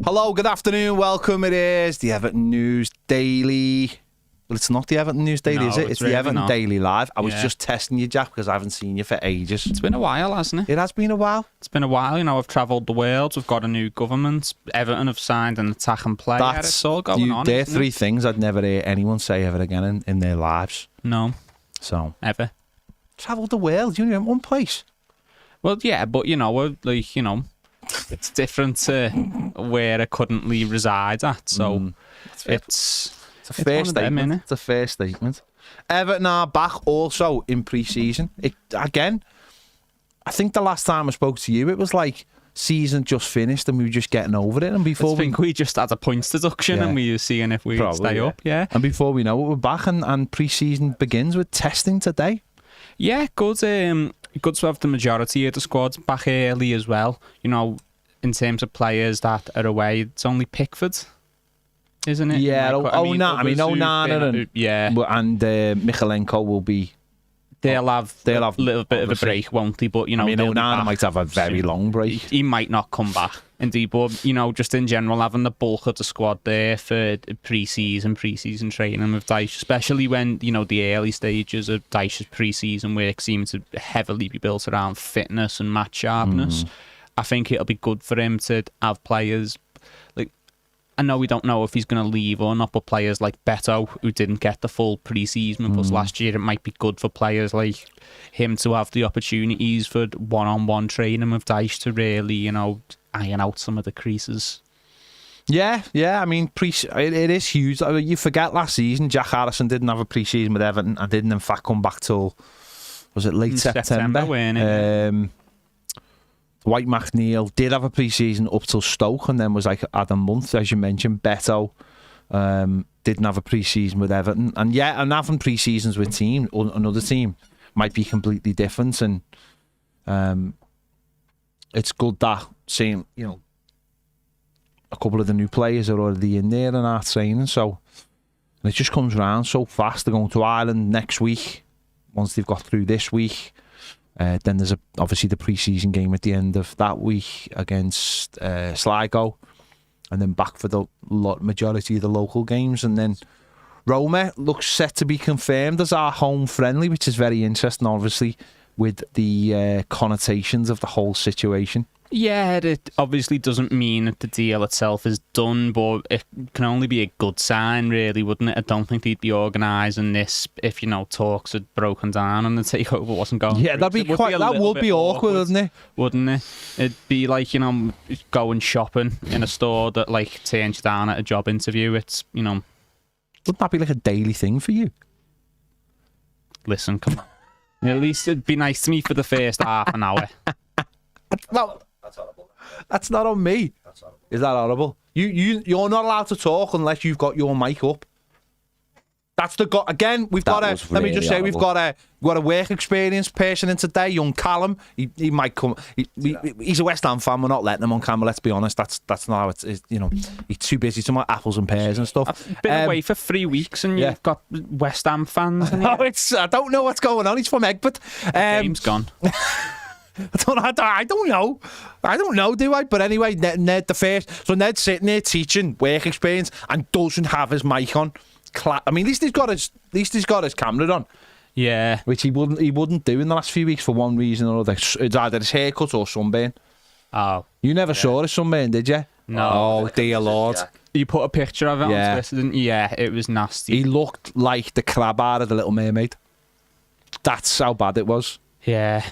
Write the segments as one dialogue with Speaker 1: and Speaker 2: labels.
Speaker 1: Hello, good afternoon, welcome. It is the Everton News Daily. Well, it's not the Everton News Daily, is it? It's really the Everton Daily Live. I was just testing you, Jack, because I haven't seen you for ages.
Speaker 2: It's been a while, hasn't it?
Speaker 1: It has been a while.
Speaker 2: It's been a while. You know, I've travelled the world. We've got a new government. Everton have signed an attacking player. It's all going on.
Speaker 1: They're three things I'd never hear anyone say ever again in their lives.
Speaker 2: No.
Speaker 1: So.
Speaker 2: Ever.
Speaker 1: Travelled the world. You only went one place.
Speaker 2: Well, yeah, but, you know, like, you know, it's different to where I currently reside at. So it's a fair statement.
Speaker 1: It's a fair statement. Everton are back also in pre-season. Again, I think the last time I spoke to you, it was like season just finished and we were just getting over it. And before
Speaker 2: I think we just had a points deduction and we were seeing if we stay up. Yeah.
Speaker 1: And before we know it, we're back and pre-season begins with testing today.
Speaker 2: Yeah, good. Good to have the majority of the squad back early as well. You know, in terms of players that are away, it's only Pickford, isn't it?
Speaker 1: Yeah, Onana.
Speaker 2: Yeah.
Speaker 1: And Michalenko will be...
Speaker 2: They'll have a little bit of a break, won't they? But, you know,
Speaker 1: Onana might have a very long break.
Speaker 2: He might not come back, indeed. But, you know, just in general, having the bulk of the squad there for pre-season training with Dyche, especially when, you know, the early stages of Dyche's pre-season work seem to heavily be built around fitness and match sharpness. I think it'll be good for him to have players like, I know we don't know if he's going to leave or not, but players like Beto, who didn't get the full pre-season with us last year, it might be good for players like him to have the opportunities for one-on-one training with Dyche to really, you know, iron out some of the creases.
Speaker 1: Yeah. I mean, it is huge. I mean, you forget last season, Jack Harrison didn't have a pre-season with Everton and didn't in fact come back till, was it late September? White McNeil did have a pre-season up till Stoke and then was like had a month, as you mentioned. Beto didn't have a pre-season with Everton. And having pre-seasons with another team might be completely different. And it's good that seeing, you know, a couple of the new players are already in there and are training. So and it just comes around so fast. They're going to Ireland next week once they've got through this week. Then there's obviously the pre-season game at the end of that week against Sligo, and then back for the majority of the local games. And then Roma looks set to be confirmed as our home friendly, which is very interesting, obviously, with the connotations of the whole situation.
Speaker 2: Yeah, it obviously doesn't mean that the deal itself is done, but it can only be a good sign, really, wouldn't it? I don't think they'd be organising this if, you know, talks had broken down and the takeover wasn't going.
Speaker 1: Yeah, that would be awkward, wouldn't it?
Speaker 2: Wouldn't it? It'd be like, you know, going shopping in a store that, like, turns you down at a job interview. It's, you know...
Speaker 1: Wouldn't that be like a daily thing for you?
Speaker 2: Listen, come on. At least it'd be nice to me for the first half an hour.
Speaker 1: Well... That's horrible. That's not on me. That's horrible. Is that horrible? You're not allowed to talk unless you've got your mic up. That's the again. We've got a. Let me just say, we've got a work experience person in today. Young Callum. He might come. He's a West Ham fan. We're not letting him on camera. Let's be honest. That's not how it's. You know, he's too busy to my apples and pears and stuff.
Speaker 2: I've been away for 3 weeks and you've got West Ham fans.
Speaker 1: No, I don't know what's going on. He's from Egbert.
Speaker 2: Game's gone.
Speaker 1: I don't know, do I? But anyway, Ned Ned's sitting there teaching work experience and doesn't have his mic on. I mean, at least he's got his camera on.
Speaker 2: Yeah,
Speaker 1: which he wouldn't do in the last few weeks for one reason or other. It's either his haircut or sunburn.
Speaker 2: Oh,
Speaker 1: you never saw his sunburn, did you?
Speaker 2: No.
Speaker 1: Oh dear Lord!
Speaker 2: You put a picture of it on Twitter, didn't you? Yeah, it was nasty.
Speaker 1: He looked like the crab out of the Little Mermaid. That's how bad it was.
Speaker 2: Yeah.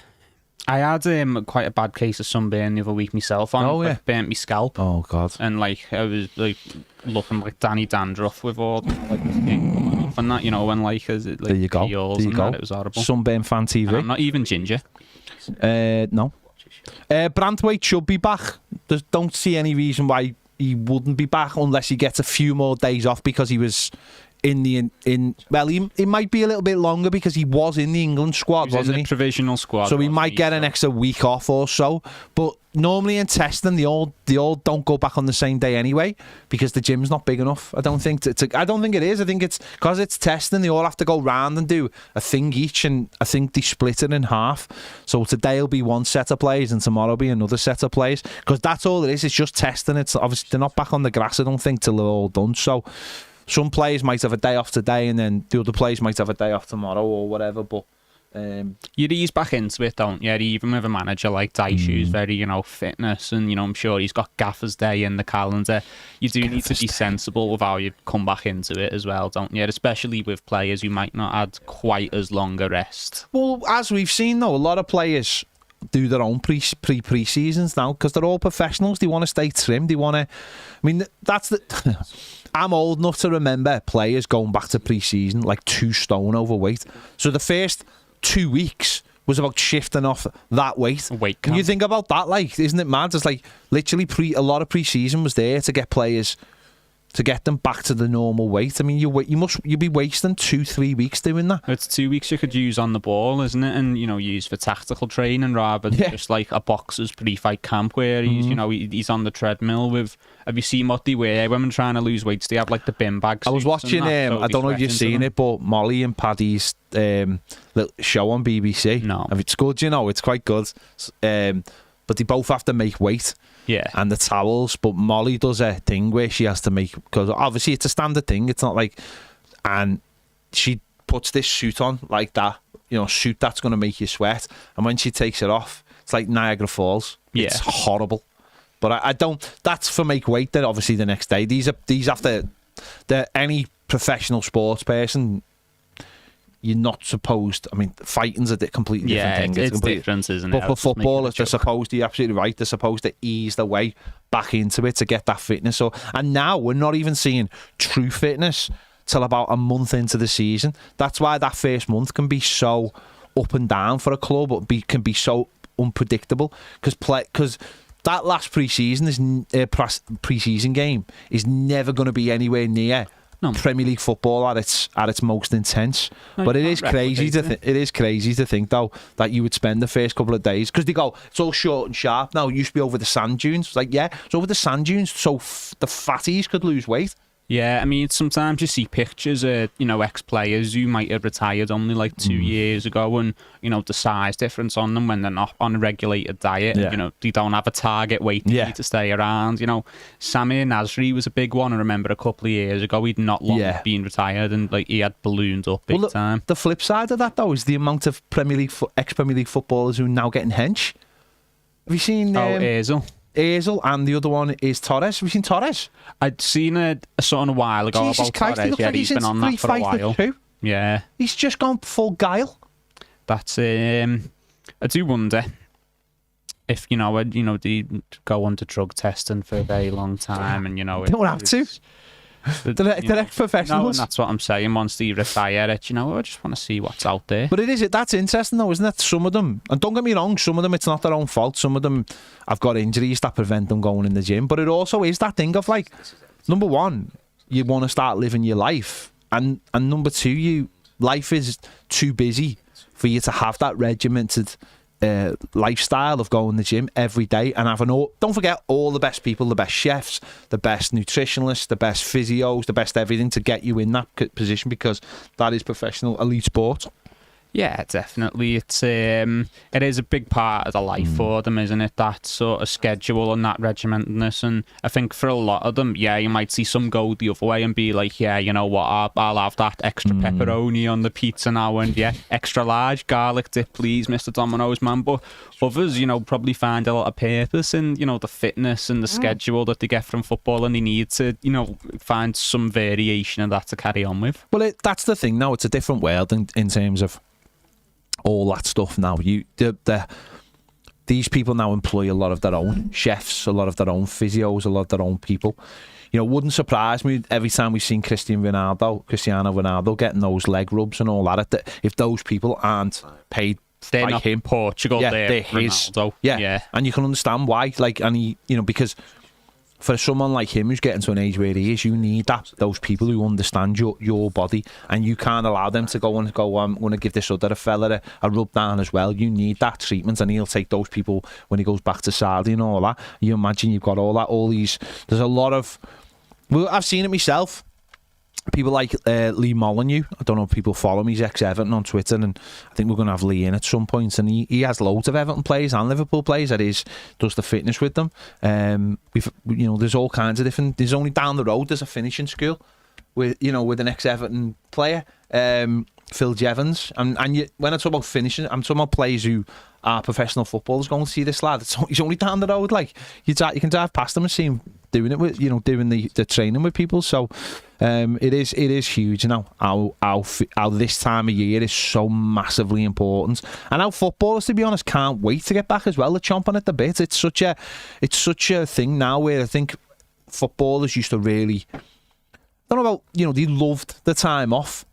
Speaker 2: I had quite a bad case of sunburn the other week myself. Like, burnt my scalp.
Speaker 1: Oh God!
Speaker 2: And like I was like looking like Danny Dandruff with all like the skin coming off and that, you know, when like as it like
Speaker 1: there you go.
Speaker 2: That, it was horrible.
Speaker 1: Sunburn fan TV.
Speaker 2: And I'm not even ginger.
Speaker 1: No. Branthwaite should be back. Don't see any reason why he wouldn't be back unless he gets a few more days off because he was well, he might be a little bit longer because he was in the England squad, wasn't he?
Speaker 2: Provisional squad.
Speaker 1: So he might get an extra week off or so. But normally in testing, they all don't go back on the same day anyway because the gym's not big enough. I don't think it is. I think it's because it's testing. They all have to go round and do a thing each, and I think they split it in half. So today will be one set of plays, and tomorrow will be another set of plays because that's all it is. It's just testing. It's obviously they're not back on the grass, I don't think, till they're all done. So some players might have a day off today, and then the other players might have a day off tomorrow or whatever. But
Speaker 2: you'd ease back into it, don't you? Even with a manager like Dyche, who's very, fitness, and I'm sure he's got Gaffer's Day in the calendar. You do need to be sensible with how you come back into it as well, don't you? Especially with players who might not add quite as long a rest.
Speaker 1: Well, as we've seen though, a lot of players do their own pre-seasons now because they're all professionals. They want to stay trim. They want to. I mean, that's the. I'm old enough to remember players going back to pre-season like 2 stone overweight. So the first 2 weeks was about shifting off that weight. Can you think about that? Like, isn't it mad? It's like literally a lot of pre-season was there to get players, to get them back to the normal weight. I mean, you'd be wasting 2-3 weeks doing that.
Speaker 2: It's 2 weeks you could use on the ball, isn't it? And use for tactical training rather than just like a boxer's pre-fight camp where he's he's on the treadmill with. Have you seen what they wear? Women trying to lose weight, they have like the bin bags.
Speaker 1: I was watching. I don't know if you've seen it, but Molly and Paddy's little show on BBC.
Speaker 2: No,
Speaker 1: it's good. It's quite good. But they both have to make weight.
Speaker 2: Yeah.
Speaker 1: And the towels, but Molly does a thing where she has to make, because obviously it's a standard thing. It's not like, and she puts this suit on like that, suit that's going to make you sweat. And when she takes it off, it's like Niagara Falls.
Speaker 2: Yeah.
Speaker 1: It's horrible. But I don't. That's for make weight. Then obviously the next day. These have to. Any professional sports person, you're not supposed. I mean, fighting's a completely different thing.
Speaker 2: It's different, isn't it?
Speaker 1: But for footballers, they're supposed. You're absolutely right. They're supposed to ease their way back into it to get that fitness. So, and now we're not even seeing true fitness till about a month into the season. That's why that first month can be so up and down for a club, but can be so unpredictable because. That last pre-season game is never going to be anywhere near Premier League football at its most intense. No, but it is crazy to think though that you would spend the first couple of days because they go it's all short and sharp now. It used to be over the sand dunes. It's like it's over the sand dunes so the fatties could lose weight.
Speaker 2: Yeah, I mean, sometimes you see pictures of, ex-players who might have retired only like 2 years ago and, the size difference on them when they're not on a regulated diet. Yeah. They don't have a target weight they need to stay around. Samir Nasri was a big one. I remember a couple of years ago, he'd not long been retired and he had ballooned up big time.
Speaker 1: The flip side of that, though, is the amount of ex-Premier League footballers who are now getting hench. Have you seen... Ozil, and the other one is Torres. Have you seen Torres?
Speaker 2: I'd seen a sort of a while ago
Speaker 1: Jesus
Speaker 2: about
Speaker 1: Christ,
Speaker 2: Torres.
Speaker 1: He's been on that for a while.
Speaker 2: Yeah.
Speaker 1: He's just gone full guile.
Speaker 2: That's I do wonder if they go under drug testing for a very long time and
Speaker 1: don't have to. They're ex-professionals.
Speaker 2: No, and that's what I'm saying. Once they retire it, I just want to see what's out there.
Speaker 1: But that's interesting though, isn't it? Some of them, and don't get me wrong, some of them it's not their own fault. Some of them have got injuries that prevent them going in the gym. But it also is that thing of like, number one, you want to start living your life, and number two, life is too busy for you to have that regimented lifestyle of going to the gym every day and having don't forget all the best people, the best chefs, the best nutritionists, the best physios, the best everything to get you in that position because that is professional elite sport.
Speaker 2: Yeah, definitely. It is a big part of the life for them, isn't it? That sort of schedule and that regimentedness. And I think for a lot of them, you might see some go the other way and be like, you know what, I'll have that extra pepperoni on the pizza now and extra large garlic dip, please, Mr. Domino's man. But others, probably find a lot of purpose in, the fitness and the schedule that they get from football and they need to, find some variation of that to carry on with.
Speaker 1: Well, that's the thing now. It's a different world in terms of all that stuff now. These people now employ a lot of their own chefs, a lot of their own physios, a lot of their own people. Wouldn't surprise me every time we've seen Cristiano Ronaldo getting those leg rubs and all that. If those people aren't paid
Speaker 2: they're
Speaker 1: by
Speaker 2: not
Speaker 1: him,
Speaker 2: Portugal, they're his.
Speaker 1: Ronaldo. Yeah, and you can understand why. Because for someone like him who's getting to an age where he is, you need those people who understand your body, and you can't allow them to go, I'm going to give this other fella a rub down as well. You need that treatment, and he'll take those people when he goes back to Saudi and all that. You imagine you've got all these. There's a lot of. Well, I've seen it myself. People like Lee Molyneux. I don't know if people follow him. He's ex-Everton on Twitter, and I think we're going to have Lee in at some point. And he has loads of Everton players and Liverpool players that does the fitness with them. There's all kinds of different. There's only down the road. There's a finishing school with an ex-Everton player, Phil Jevons. And when I talk about finishing, I'm talking about players who are professional footballers. Going to see this lad. He's only down the road. Like you can drive past him and see him doing it with, doing the training with people. So it is huge now how this time of year is so massively important, and how footballers, to be honest, can't wait to get back as well. They're chomping at the bit. It's such a thing now where I think footballers used to really, I don't know about, they loved the time off.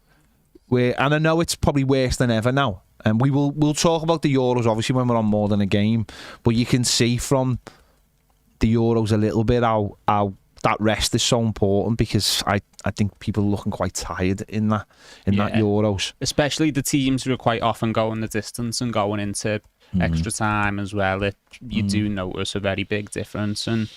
Speaker 1: And I know it's probably worse than ever now. And we'll talk about the Euros obviously when we're on More Than a Game, but you can see from the Euros a little bit how that rest is so important, because I think people are looking quite tired in that Euros. Especially
Speaker 2: the teams who are quite often going the distance and going into extra time as well. You do notice a very big difference. And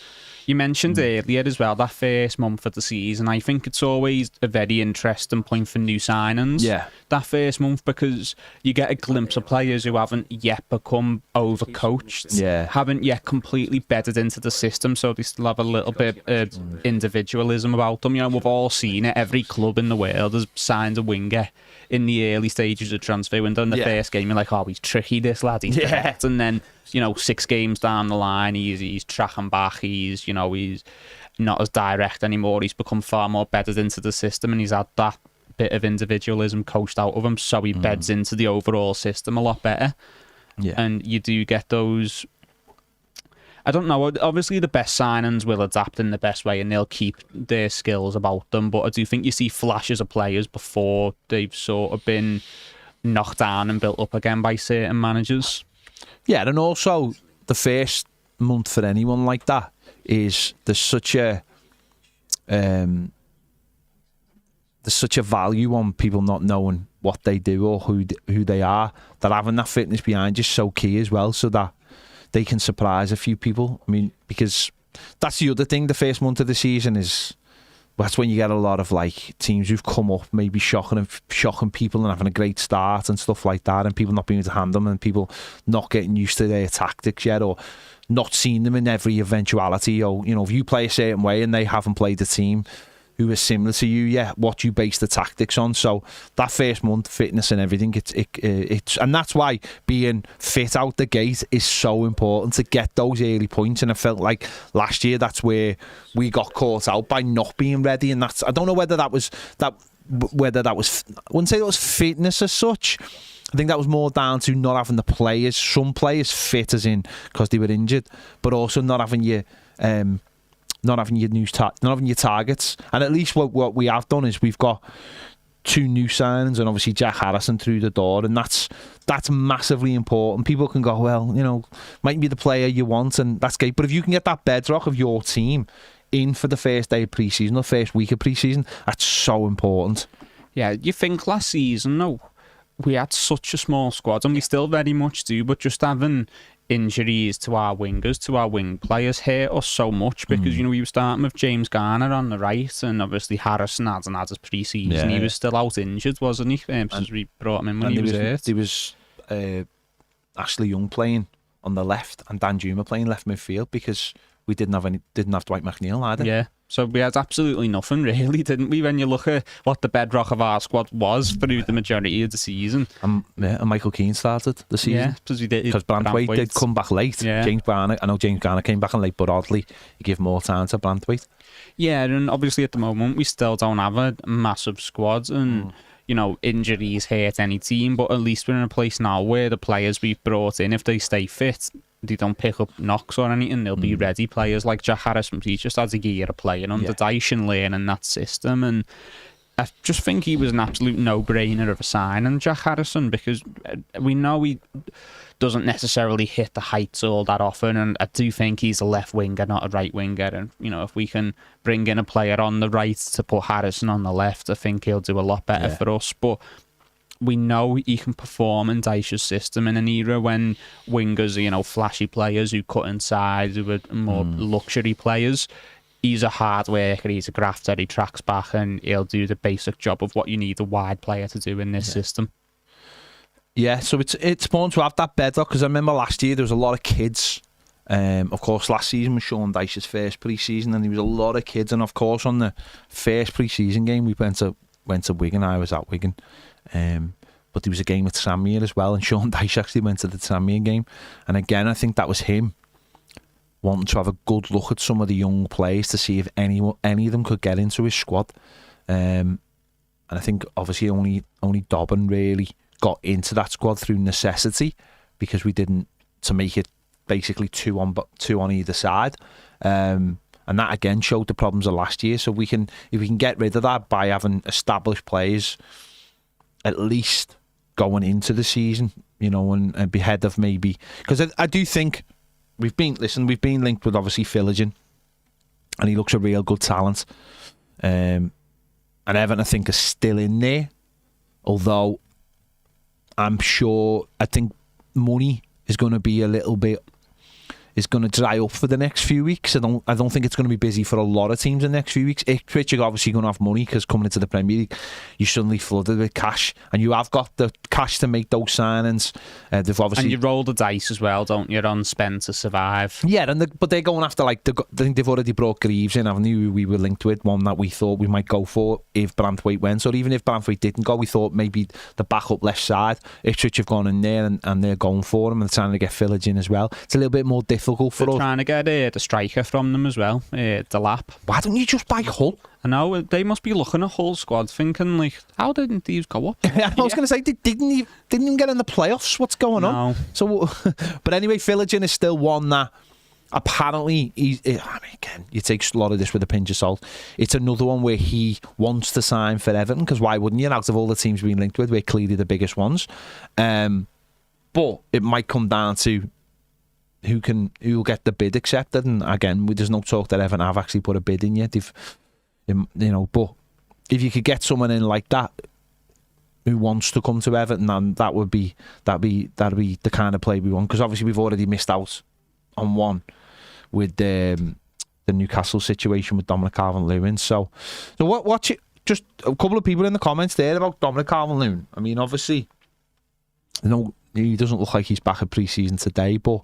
Speaker 2: you mentioned earlier as well, that first month of the season, I think it's always a very interesting point for new signings.
Speaker 1: Yeah.
Speaker 2: That first month, because you get a glimpse of players who haven't yet become overcoached, haven't yet completely bedded into the system, so they still have a little bit of individualism about them. We've all seen it. Every club in the world has signed a winger in the early stages of transfer window. In the first game, you're like, oh, he's tricky, this lad, he's bet. And then 6 games down the line, he's tracking back. He's not as direct anymore. He's become far more bedded into the system, and he's had that bit of individualism coached out of him, so he beds into the overall system a lot better. Yeah. And you do get those. I don't know. Obviously, the best signings will adapt in the best way, and they'll keep their skills about them. But I do think you see flashes of players before they've sort of been knocked down and built up again by certain managers.
Speaker 1: Yeah, and also the first month for anyone like that is there's such a value on people not knowing what they do or who they are, that having that fitness behind you is so key as well, so that they can surprise a few people. I mean, because that's the other thing. The first month of the season that's when you get a lot of like teams who've come up, maybe shocking people and having a great start and stuff like that, and people not being able to handle them, and people not getting used to their tactics yet, or not seeing them in every eventuality. Or if you play a certain way and they haven't played a team who is similar to you, what do you base the tactics on? So that first month, fitness and everything, it's and that's why being fit out the gate is so important, to get those early points. And I felt like last year that's where we got caught out by not being ready, and I don't know whether that was I wouldn't say it was fitness as such. I think that was more down to not having the players, some players fit as in because they were injured, but also not having your targets. And at least what we have done is we've got 2 new signings, and obviously Jack Harrison through the door, and that's massively important. People can go, well, might be the player you want, and that's great, but if you can get that bedrock of your team in for the first day of pre-season or first week of pre-season, that's so important. Yeah,
Speaker 2: you think last season, we had such a small squad, and we still very much do, but just having injuries to our wingers, to our wing players, hurt us so much, because we were starting with James Garner on the right, and obviously Harrison hadn't had his pre-season. He was still out injured, wasn't he? Since we brought him in when he was hurt.
Speaker 1: There was Ashley Young playing on the left and Dan Juma playing left midfield, because we didn't have Dwight McNeil either.
Speaker 2: Yeah. So we had absolutely nothing, really, didn't we, when you look at what the bedrock of our squad was through the majority of the season.
Speaker 1: And Michael Keane started the season. Yeah, because Branthwaite did come back late. Yeah. I know James Garner came back in late, but oddly, he gave more time to Branthwaite.
Speaker 2: Yeah, and obviously at the moment, we still don't have a massive squad, and injuries hurt any team, but at least we're in a place now where the players we've brought in, if they stay fit, they don't pick up knocks or anything, they'll be ready. Players like Jack Harrison, he just has a year of playing under Dyche and learning that system, and I just think he was an absolute no-brainer of a signing, Jack Harrison, because we know he doesn't necessarily hit the heights all that often, and I do think he's a left winger, not a right winger. And if we can bring in a player on the right to put Harrison on the left, I think he'll do a lot better for us. But we know he can perform in Dyche's system in an era when wingers are, flashy players who cut inside, who are more luxury players. He's a hard worker, he's a grafter, he tracks back, and he'll do the basic job of what you need a wide player to do in this system.
Speaker 1: Yeah, so it's important to have that bedrock, because I remember last year there was a lot of kids. Of course, last season was Sean Dyche's first pre-season, and there was a lot of kids. And of course, on the first pre-season game, we went to Wigan. I was at Wigan, but there was a game with Tranmere as well, and Sean Dyche actually went to the Tranmere game. And again, I think that was him wanting to have a good look at some of the young players to see if any of them could get into his squad. And I think obviously only Dobbin really got into that squad through necessity, because we didn't, to make it basically two on either side. And that again showed the problems of last year. So if we can get rid of that by having established players at least going into the season, and be ahead of maybe, because I do think we've been linked with obviously Philogene, and he looks a real good talent. And Everton, I think, is still in there, although I think money is going to be is going to dry up for the next few weeks. I don't think it's going to be busy for a lot of teams in the next few weeks. Ipswich are obviously going to have money, because coming into the Premier League, you're suddenly flooded with cash, and you have got the cash to make those signings. They've obviously,
Speaker 2: and you roll the dice as well, don't you, on spend to survive?
Speaker 1: Yeah, but they're going after, I think they've already brought Greaves in, haven't you? We were linked with one that we thought we might go for if Branthwaite went, or even if Branthwaite didn't go, we thought maybe the backup left side. Ipswich have gone in there and they're going for him, and they're trying to get Philogene in as well. It's a little bit more difficult for us.
Speaker 2: Trying to get the striker from them as well, the lap.
Speaker 1: Why don't you just buy Hull?
Speaker 2: I know, they must be looking at Hull squad thinking, how didn't these go up?
Speaker 1: I was going to say, they didn't even get in the playoffs. What's going on? So, but anyway, Philogene is still one that apparently, again, you take a lot of this with a pinch of salt. It's another one where he wants to sign for Everton, because why wouldn't you? Out of all the teams we've been linked with, we're clearly the biggest ones. But it might come down to who will get the bid accepted, and again, there's no talk that Everton have actually put a bid in yet. But if you could get someone in like that who wants to come to Everton, then that'd be the kind of play we want. Because obviously we've already missed out on one with the Newcastle situation with Dominic Calvert-Lewin. So what's it? Just a couple of people in the comments there about Dominic Calvert-Lewin. I mean, obviously, he doesn't look like he's back at pre-season today, but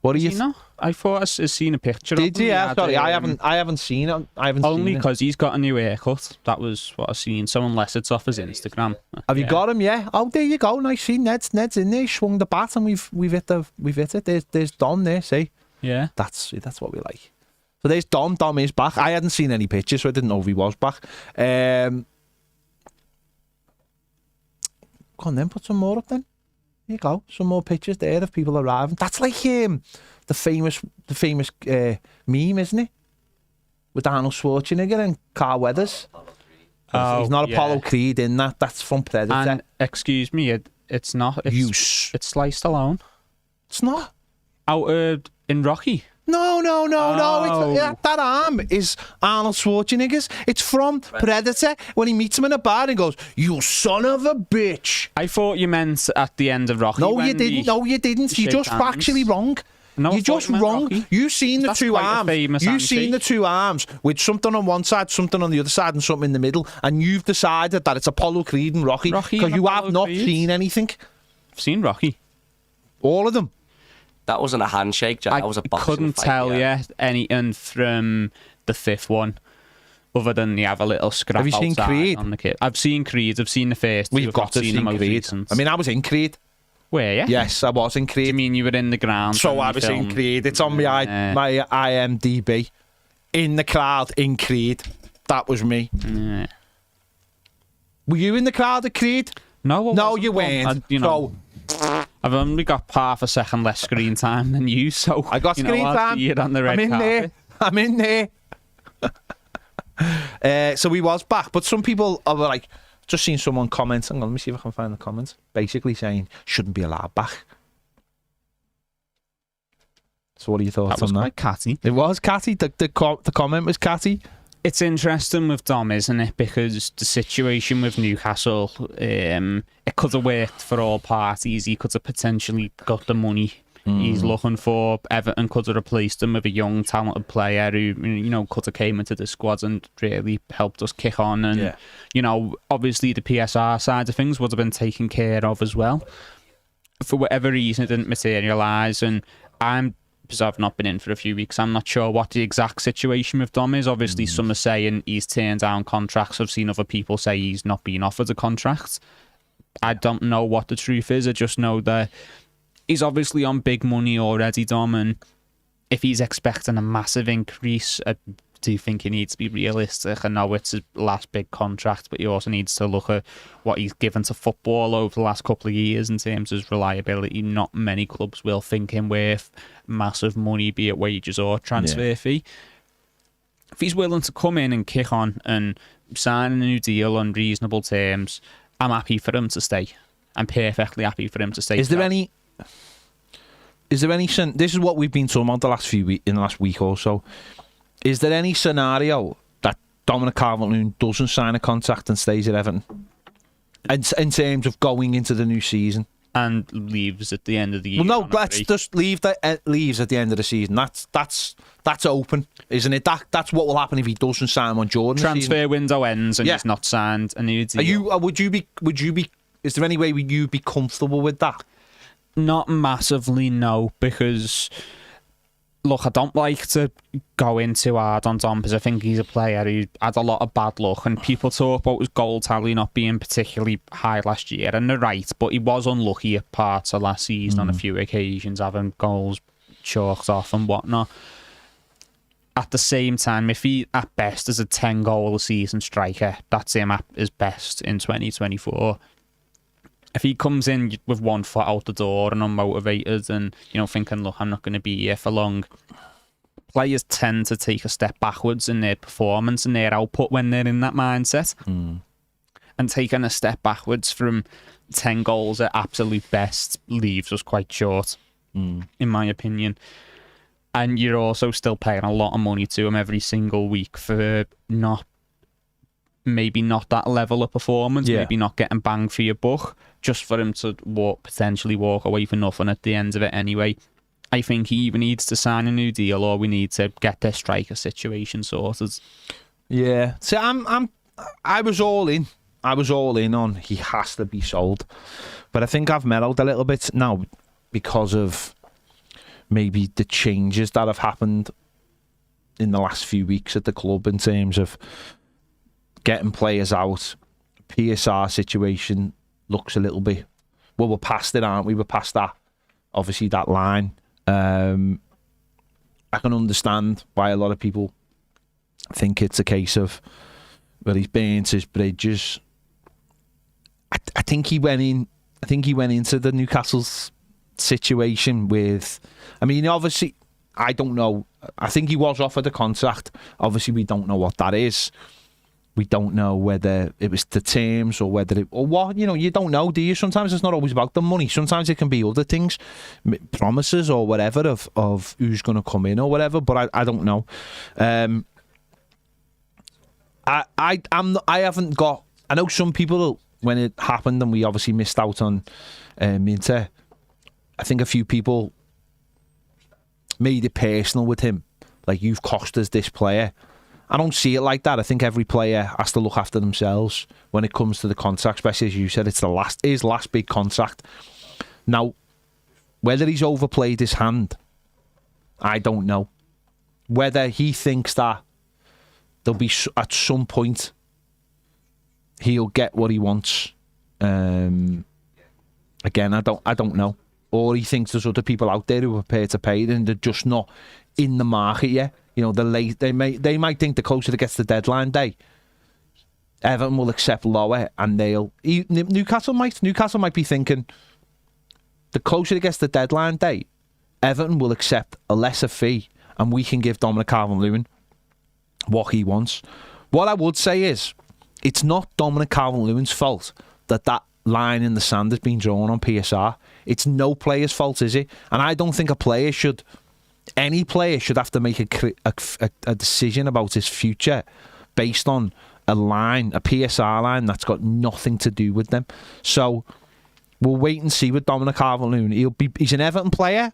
Speaker 1: what do you?
Speaker 2: I thought I seen a picture.
Speaker 1: Did you? Yeah, sorry, I haven't seen it.
Speaker 2: Only because he's got a new haircut. That was what I seen. So unless it's off his Instagram.
Speaker 1: Have you got him? Yeah. Oh, there you go. Nice. See, Ned's in there. He swung the bat, and we've hit it. There's Don there. See.
Speaker 2: Yeah.
Speaker 1: That's what we like. So there's Dom. Dom is back. I hadn't seen any pictures, so I didn't know if he was back. Come on then, put some more up then. There you go. Some more pictures there of people arriving. That's like the famous meme, isn't it? With Arnold Schwarzenegger and Carl Weathers. He's not Apollo Creed in that. That's from Predator.
Speaker 2: And excuse me, it's not. It's sliced alone.
Speaker 1: It's not.
Speaker 2: Out in Rocky.
Speaker 1: No. That arm is Arnold Schwarzenegger's. It's from Predator when he meets him in a bar and goes, "You son of a bitch."
Speaker 2: I thought you meant at the end of Rocky.
Speaker 1: No, you didn't. You're just factually wrong.
Speaker 2: No,
Speaker 1: you're just wrong.
Speaker 2: Rocky.
Speaker 1: You've seen the two arms. You've seen the two arms with something on one side, something on the other side, and something in the middle, and you've decided that it's Apollo Creed and Rocky because you have not seen anything.
Speaker 2: I've seen Rocky.
Speaker 1: All of them.
Speaker 3: That wasn't a handshake, Jack. That was a boxing
Speaker 2: couldn't
Speaker 3: fight,
Speaker 2: tell you anything from the fifth one, other than you have a little scrap.
Speaker 1: Have you seen Creed?
Speaker 2: On the kid. I've seen Creed. I've seen the first.
Speaker 1: We've got to see Creed. Recent. I mean, I was in Creed.
Speaker 2: Where? Yeah.
Speaker 1: Yes, I was in Creed.
Speaker 2: Do you mean you were in the ground?
Speaker 1: So I was in Creed. It's on my IMDb. In the crowd in Creed. That was me.
Speaker 2: Yeah.
Speaker 1: Were you in the crowd at Creed?
Speaker 2: No,
Speaker 1: you weren't.
Speaker 2: I've only got half a second less screen time than you, so
Speaker 1: I got screen time.
Speaker 2: On the red
Speaker 1: I'm in
Speaker 2: carpet.
Speaker 1: there. I'm in there. So he was back, but some people are like, just seen someone comment. Hang on, let me see if I can find the comments. Basically saying shouldn't be allowed back. So what are your thoughts on that?
Speaker 2: That was quite catty.
Speaker 1: It was catty. The comment was catty.
Speaker 2: It's interesting with Dom, isn't it? Because the situation with Newcastle, it could have worked for all parties. He could have potentially got the money he's looking for. Everton could have replaced him with a young, talented player who, could have came into the squad and really helped us kick on. And, obviously the PSR side of things would have been taken care of as well. For whatever reason, it didn't materialise. And because I've not been in for a few weeks, I'm not sure what the exact situation with Dom is. Obviously, some are saying he's turned down contracts. I've seen other people say he's not been offered a contract. I don't know what the truth is. I just know that he's obviously on big money already, Dom, and if he's expecting a massive increase, I do think he needs to be realistic. I know it's his last big contract, but he also needs to look at what he's given to football over the last couple of years in terms of his reliability. Not many clubs will think him worth massive money, be it wages or transfer fee. If he's willing to come in and kick on and sign a new deal on reasonable terms, I'm happy for him to stay. I'm perfectly happy for him to stay.
Speaker 1: Is there any? This is what we've been talking about the last in the last week or so. Is there any scenario that Dominic Calvert-Lewin doesn't sign a contract and stays at Everton? In terms of going into the new season?
Speaker 2: And leaves at the end of the year.
Speaker 1: Well, no, let's just leaves at the end of the season. That's open, isn't it? That's what will happen if he doesn't sign one during the season.
Speaker 2: Transfer window ends and he's not signed a new deal.
Speaker 1: Would you be? Is there any way you'd be comfortable with that?
Speaker 2: Not massively, no, because look, I don't like to go in too hard on Dom because I think he's a player who had a lot of bad luck, and people talk about his goal tally not being particularly high last year, and they're right, but he was unlucky at parts of last season on a few occasions, having goals chalked off and whatnot. At the same time, if he at best is a 10-goal a season striker, that's him at his best in 2024. If he comes in with 1 foot out the door and unmotivated and, thinking, look, I'm not going to be here for long, players tend to take a step backwards in their performance and their output when they're in that mindset. And taking a step backwards from 10 goals at absolute best leaves us quite short, in my opinion. And you're also still paying a lot of money to him every single week for maybe not that level of performance, maybe not getting bang for your buck, just for him to potentially walk away for nothing at the end of it anyway. I think he either needs to sign a new deal or we need to get this striker situation sorted. Yeah.
Speaker 1: See, I was all in. I was all in on he has to be sold. But I think I've mellowed a little bit now because of maybe the changes that have happened in the last few weeks at the club in terms of getting players out. PSR situation looks a little bit... Well, we're past it, aren't we? We're past that. Obviously, that line. I can understand why a lot of people think it's a case of, well, he's burnt his bridges. I think he went into the Newcastle's situation with... I mean, obviously, I don't know. I think he was offered a contract. Obviously, we don't know what that is. We don't know whether it was the terms or whether it... Or what, you don't know, do you? Sometimes it's not always about the money. Sometimes it can be other things, promises or whatever of who's going to come in or whatever, but I don't know. I haven't got... I know some people, when it happened and we obviously missed out on Minter, I think a few people made it personal with him. Like, you've cost us this player. I don't see it like that. I think every player has to look after themselves when it comes to the contract, especially as you said, it's his last big contract. Now, whether he's overplayed his hand, I don't know. Whether he thinks that there'll be at some point he'll get what he wants. Again, I don't know. Or he thinks there's other people out there who are prepared to pay it and they're just not in the market yet. They might think the closer it gets to deadline day, Everton will accept lower, and Newcastle might be thinking the closer it gets to deadline day, Everton will accept a lesser fee, and we can give Dominic Calvert-Lewin what he wants. What I would say is, it's not Dominic Calvert-Lewin's fault that line in the sand has been drawn on PSR. It's no player's fault, is it? And I don't think any player should have to make a decision about his future based on a PSR line that's got nothing to do with them. So we'll wait and see with Dominic Calvert-Lewin. He's an Everton player.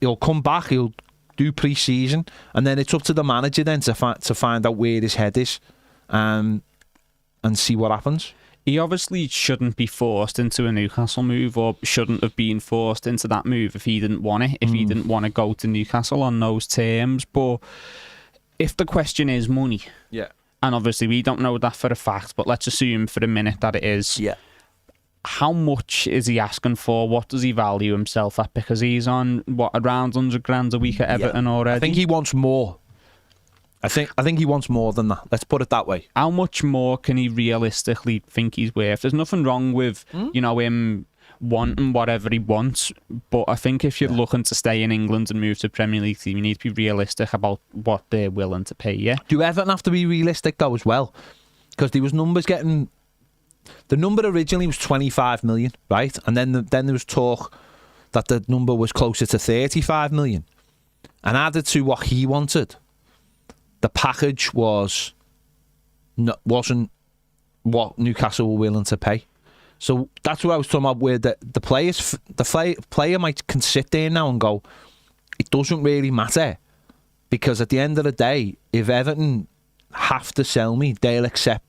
Speaker 1: He'll come back. He'll do pre-season, and then it's up to the manager then to find out where his head is, and see what happens.
Speaker 2: He obviously shouldn't be forced into a Newcastle move, or shouldn't have been forced into that move if he didn't want it, if he didn't want to go to Newcastle on those terms. But if the question is money,
Speaker 1: yeah,
Speaker 2: and obviously we don't know that for a fact, but let's assume for a minute that it is,
Speaker 3: yeah.
Speaker 2: How much is he asking for? What does he value himself at? Because he's on, around 100 grand a week at Everton already?
Speaker 1: I think he wants more. I think he wants more than that. Let's put it that way.
Speaker 2: How much more can he realistically think he's worth? There's nothing wrong with him wanting whatever he wants, but I think if you're looking to stay in England and move to a Premier League team, you need to be realistic about what they're willing to pay you.
Speaker 1: Do Everton have to be realistic though as well? Because there was numbers getting... The number originally was 25 million, right? And then there was talk that the number was closer to 35 million. And added to what he wanted, the package wasn't what Newcastle were willing to pay. So that's what I was talking about, where the player can sit there now and go, it doesn't really matter, because at the end of the day, if Everton have to sell me, they'll accept,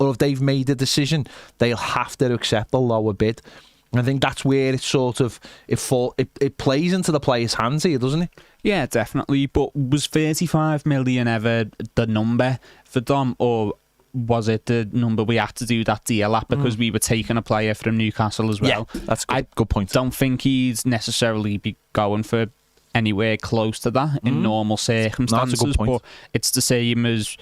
Speaker 1: or if they've made a decision, they'll have to accept a lower bid. And I think that's where it sort of it plays into the player's hands here, doesn't it?
Speaker 2: Yeah, definitely. But was 35 million ever the number for Dom, or was it the number we had to do that deal at because we were taking a player from Newcastle as well?
Speaker 1: Yeah, that's a good point.
Speaker 2: I don't think he'd necessarily be going for anywhere close to that in normal circumstances.
Speaker 1: That's a good point.
Speaker 2: But it's the same as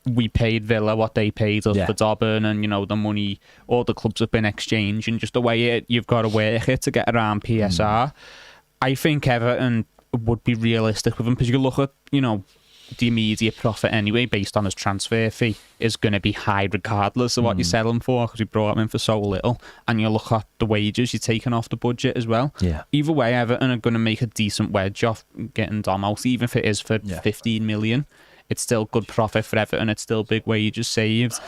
Speaker 2: we paid Villa what they paid us for Dobben, and the money all the clubs have been exchanging, just the way you've got to work it to get around PSR. I think Everton would be realistic with him, because you look at the immediate profit anyway based on his transfer fee is going to be high regardless of what you sell him for, because you brought him in for so little, and you look at the wages you're taking off the budget as well. Either way, Everton are going to make a decent wedge off getting Dom out, even if it is for 15 million. It's still good profit for Everton. It's still big wages saved.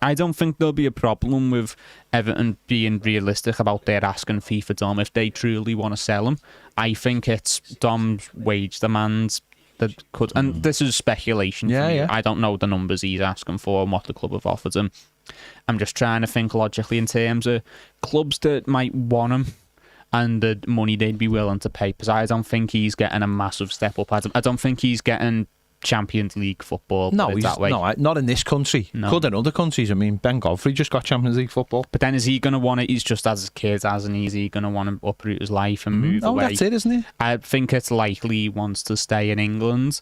Speaker 2: I don't think there'll be a problem with Everton being realistic about their asking fee for Dom if they truly want to sell him. I think it's Dom's wage demands that could... And this is speculation for me. I don't know the numbers he's asking for and what the club have offered him. I'm just trying to think logically in terms of clubs that might want him and the money they'd be willing to pay, because I don't think he's getting a massive step up. I don't think he's getting Champions League football.
Speaker 1: No, not in this country. No. Could in other countries. I mean, Ben Godfrey just got Champions League football.
Speaker 2: But then is he going to want it? He's just as a kid, hasn't he? Is he going to want to uproot his life and move away?
Speaker 1: That's it, isn't it?
Speaker 2: I think it's likely he wants to stay in England.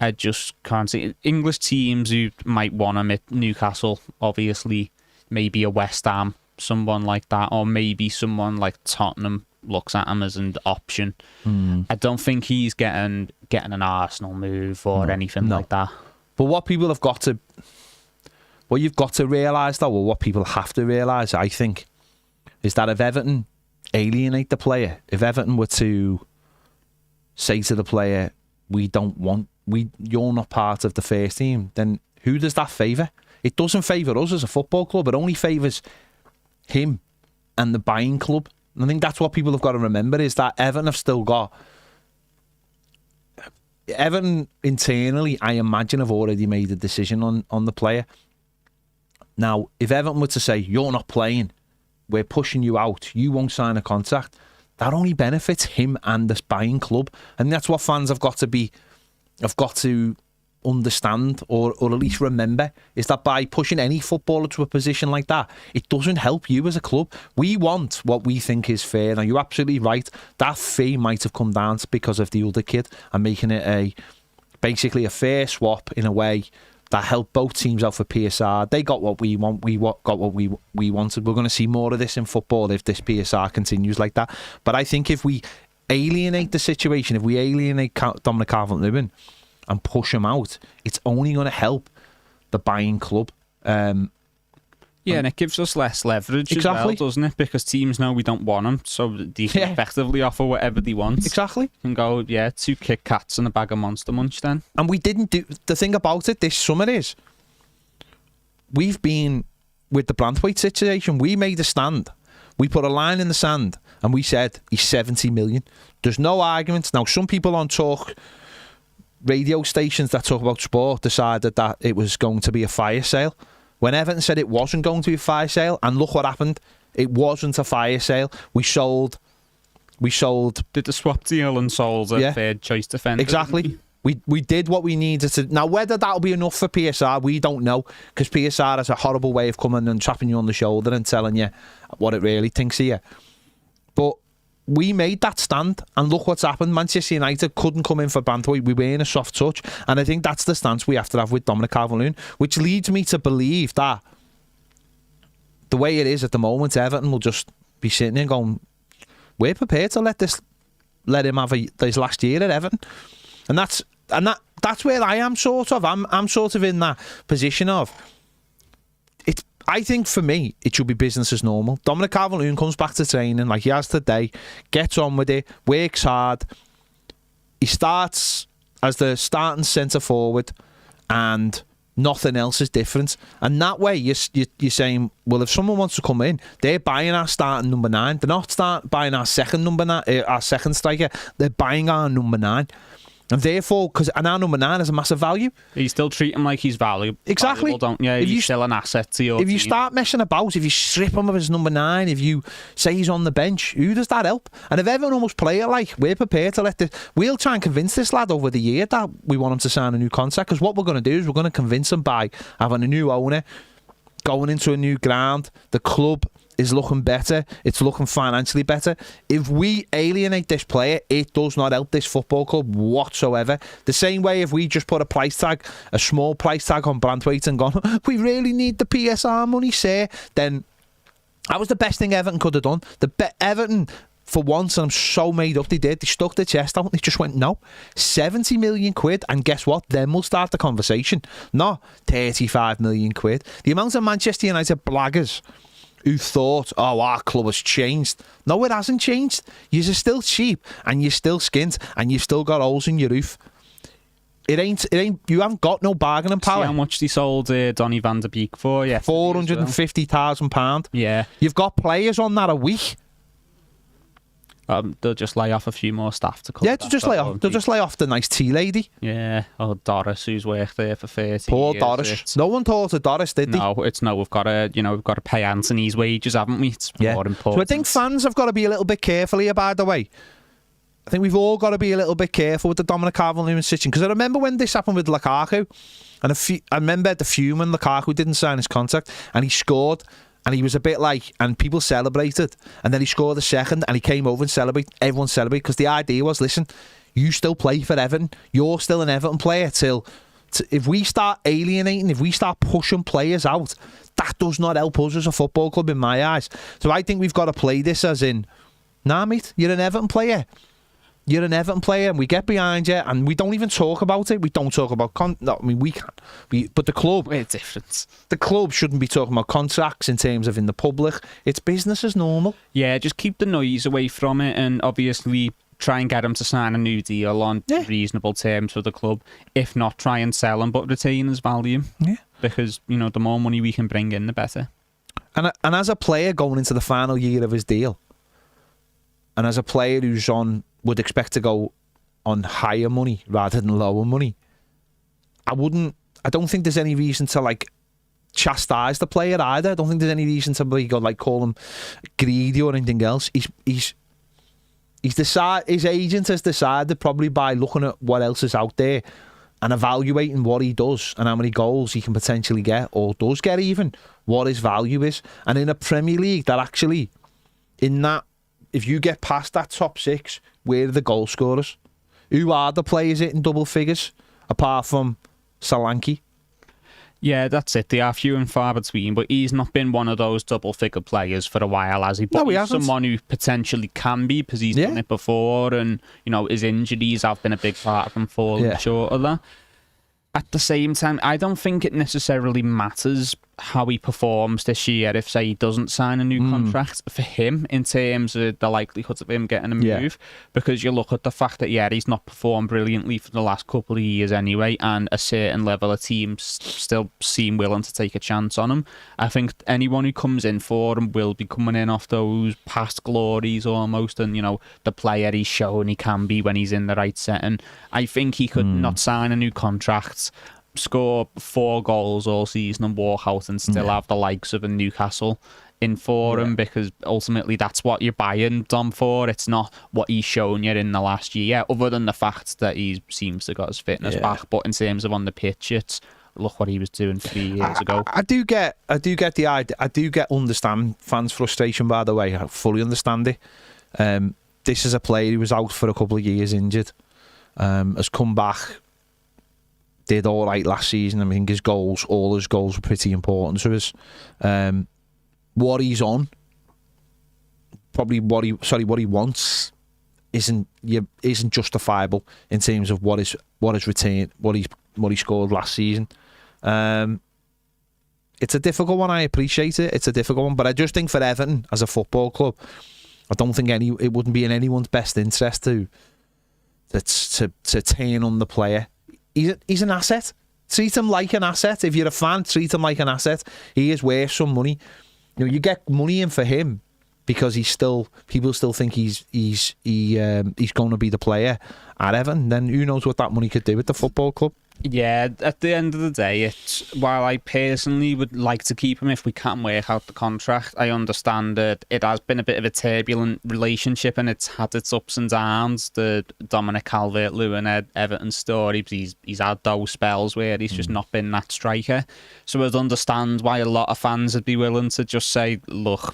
Speaker 2: I just can't see English teams who might want him at Newcastle, obviously, maybe a West Ham, someone like that, or maybe someone like Tottenham looks at him as an option. I don't think he's getting an Arsenal move or anything like that.
Speaker 1: But what you've got to realise though, or what people have to realise, I think, is that if Everton alienate the player, if Everton were to say to the player, you're not part of the first team, then who does that favour? It doesn't favour us as a football club. It only favours him and the buying club. And I think that's what people have got to remember, is that Everton internally, I imagine, have already made a decision on the player. Now, if Everton were to say, you're not playing, we're pushing you out, you won't sign a contract, that only benefits him and this buying club. And that's what fans have got to understand, or at least remember, is that by pushing any footballer to a position like that, it doesn't help you as a club. We want what we think is fair. Now, you're absolutely right. That fee might have come down because of the other kid and making it basically a fair swap in a way that helped both teams out for PSR. They got what we want. We got what we wanted. We're going to see more of this in football if this PSR continues like that. But I think if we alienate the situation, if we alienate Dominic Calvert-Lewin and push him out, it's only going to help the buying club.
Speaker 2: Yeah, and it gives us less leverage as well, doesn't it? Because teams know we don't want them, so they can effectively offer whatever they want.
Speaker 1: Exactly.
Speaker 2: And go, 2 Kit Kats and a bag of Monster Munch then.
Speaker 1: And we didn't do... The thing about it this summer is, we've been with the Branthwaite situation. We made a stand. We put a line in the sand and we said he's 70 million. There's no arguments. Now, some people on talk radio stations that talk about sport decided that it was going to be a fire sale. When Everton said it wasn't going to be a fire sale, and look what happened. It wasn't a fire sale. We sold...
Speaker 2: Did the swap deal and sold a third choice defender.
Speaker 1: Exactly. We did what we needed to. Now, whether that'll be enough for PSR, we don't know, because PSR has a horrible way of coming and tapping you on the shoulder and telling you what it really thinks of you. But we made that stand, and look what's happened. Manchester United couldn't come in for Branthwaite. We were in a soft touch, and I think that's the stance we have to have with Dominic Calvert-Lewin, which leads me to believe that the way it is at the moment, Everton will just be sitting there going, we're prepared to let him have his last year at Everton. And that's where I am sort of. I'm sort of in that position of it. I think for me, it should be business as normal. Dominic Calvert-Lewin comes back to training like he has today, gets on with it, works hard. He starts as the starting centre forward, and nothing else is different. And that way, you're saying, well, if someone wants to come in, they're buying our starting number 9. They're not buying our second number 9, our second striker. They're buying our number 9. And therefore, and our number 9 has a massive value.
Speaker 2: You still treat him like he's valuable.
Speaker 1: Exactly.
Speaker 2: Don't you? He's still an asset to your
Speaker 1: team. You
Speaker 2: team.
Speaker 1: Start messing about, if you strip him of his number 9, if you say he's on the bench, who does that help? And if everyone almost play it like, we're prepared to let this... We'll try and convince this lad over the year that we want him to sign a new contract, because what we're going to do is we're going to convince him by having a new owner, going into a new ground, the club is looking better, it's looking financially better. If we alienate this player, it does not help this football club whatsoever. The same way if we just put a small price tag on Branthwaite and gone, we really need the PSR money, sir, then that was the best thing Everton could have done. Everton, for once, and I'm so made up they did, they stuck their chest out and they just went, no, 70 million quid, and guess what? Then we'll start the conversation. Not 35 million quid. The amount of Manchester United blaggers who thought, oh, our club has changed. No, it hasn't changed. You're still cheap, and you're still skint, and you've still got holes in your roof. It ain't. You haven't got no bargaining power.
Speaker 2: See how much they sold Donny van der Beek for? Yeah,
Speaker 1: £450,000.
Speaker 2: Yeah,
Speaker 1: you've got players on that a week.
Speaker 2: They'll just lay off a few more staff to come.
Speaker 1: Yeah, they'll just lay off the nice tea lady.
Speaker 2: Yeah, Doris, who's worked there for 30
Speaker 1: Poor
Speaker 2: years.
Speaker 1: Doris. No one thought of Doris, did they?
Speaker 2: No, we've got to pay Anthony's wages, haven't we? It's more important.
Speaker 1: So I think fans have got to be a little bit careful here, by the way. I think we've all got to be a little bit careful with the Dominic Calvert-Lewin situation, because I remember when this happened with Lukaku, and I remember the fume when Lukaku didn't sign his contract, and he scored. And he was a bit like, and people celebrated. And then he scored a second, and he came over and celebrated. Everyone celebrated, because the idea was, listen, you still play for Everton. You're still an Everton player if we start alienating, if we start pushing players out, that does not help us as a football club in my eyes. So I think we've got to play this as in, nah, mate, you're an Everton player. You're an Everton player, and we get behind you, and we don't even talk about it. We don't talk about we can. But the club,
Speaker 2: it's different.
Speaker 1: The club shouldn't be talking about contracts in terms of in the public. It's business as normal.
Speaker 2: Yeah, just keep the noise away from it, and obviously try and get him to sign a new deal on reasonable terms for the club. If not, try and sell him, but retain his value. Yeah, because the more money we can bring in, the better.
Speaker 1: And as a player going into the final year of his deal, and as a player who's would expect to go on higher money rather than lower money, I don't think there's any reason to chastise the player either. I don't think there's any reason to call him greedy or anything else. He's decided, his agent has decided, probably by looking at what else is out there and evaluating what he does and how many goals he can potentially get, or does get even, what his value is. And in a Premier League that actually, if you get past that top 6, where are the goal scorers? Who are the players hitting double figures, apart from Solanke?
Speaker 2: Yeah, that's it. They are few and far between, but he's not been one of those double-figure players for a while, has he? But
Speaker 1: no, he
Speaker 2: he's
Speaker 1: hasn't.
Speaker 2: Someone who potentially can be, because he's done it before, and his injuries have been a big part of him falling short of that. at the same time, I don't think it necessarily matters how he performs this year if, say, he doesn't sign a new contract for him in terms of the likelihood of him getting a move, because you look at the fact that, he's not performed brilliantly for the last couple of years anyway, and a certain level of teams still seem willing to take a chance on him. I think anyone who comes in for him will be coming in off those past glories almost, and, the player he's shown he can be when he's in the right setting. I think he could not sign a new contract, score 4 goals all season and walk out and still have the likes of a Newcastle in for him, because ultimately that's what you're buying Dom for. It's not what he's shown you in the last year, other than the fact that he seems to got his fitness back. But in terms of on the pitch, it's look what he was doing 3 years ago.
Speaker 1: I do get the idea. I do understand fans' frustration, by the way. I fully understand it. This is a player who was out for a couple of years injured, has come back, did all right last season. I think all his goals were pretty important to us. What he's on, probably what he wants, isn't justifiable in terms of what he scored last season. It's a difficult one. I appreciate it. It's a difficult one, but I just think for Everton as a football club, I don't think it wouldn't be in anyone's best interest to turn on the player. He's an asset. Treat him like an asset. If you're a fan, treat him like an asset. He is worth some money. You get money in for him because people still think he's going to be the player at Everton. Then who knows what that money could do with the football club?
Speaker 2: Yeah, at the end of the day, it's while I personally would like to keep him if we can work out the contract, I understand that it has been a bit of a turbulent relationship and it's had its ups and downs. The Dominic Calvert-Lewin Everton story, he's had those spells where he's just not been that striker. So I'd understand why a lot of fans would be willing to just say, look,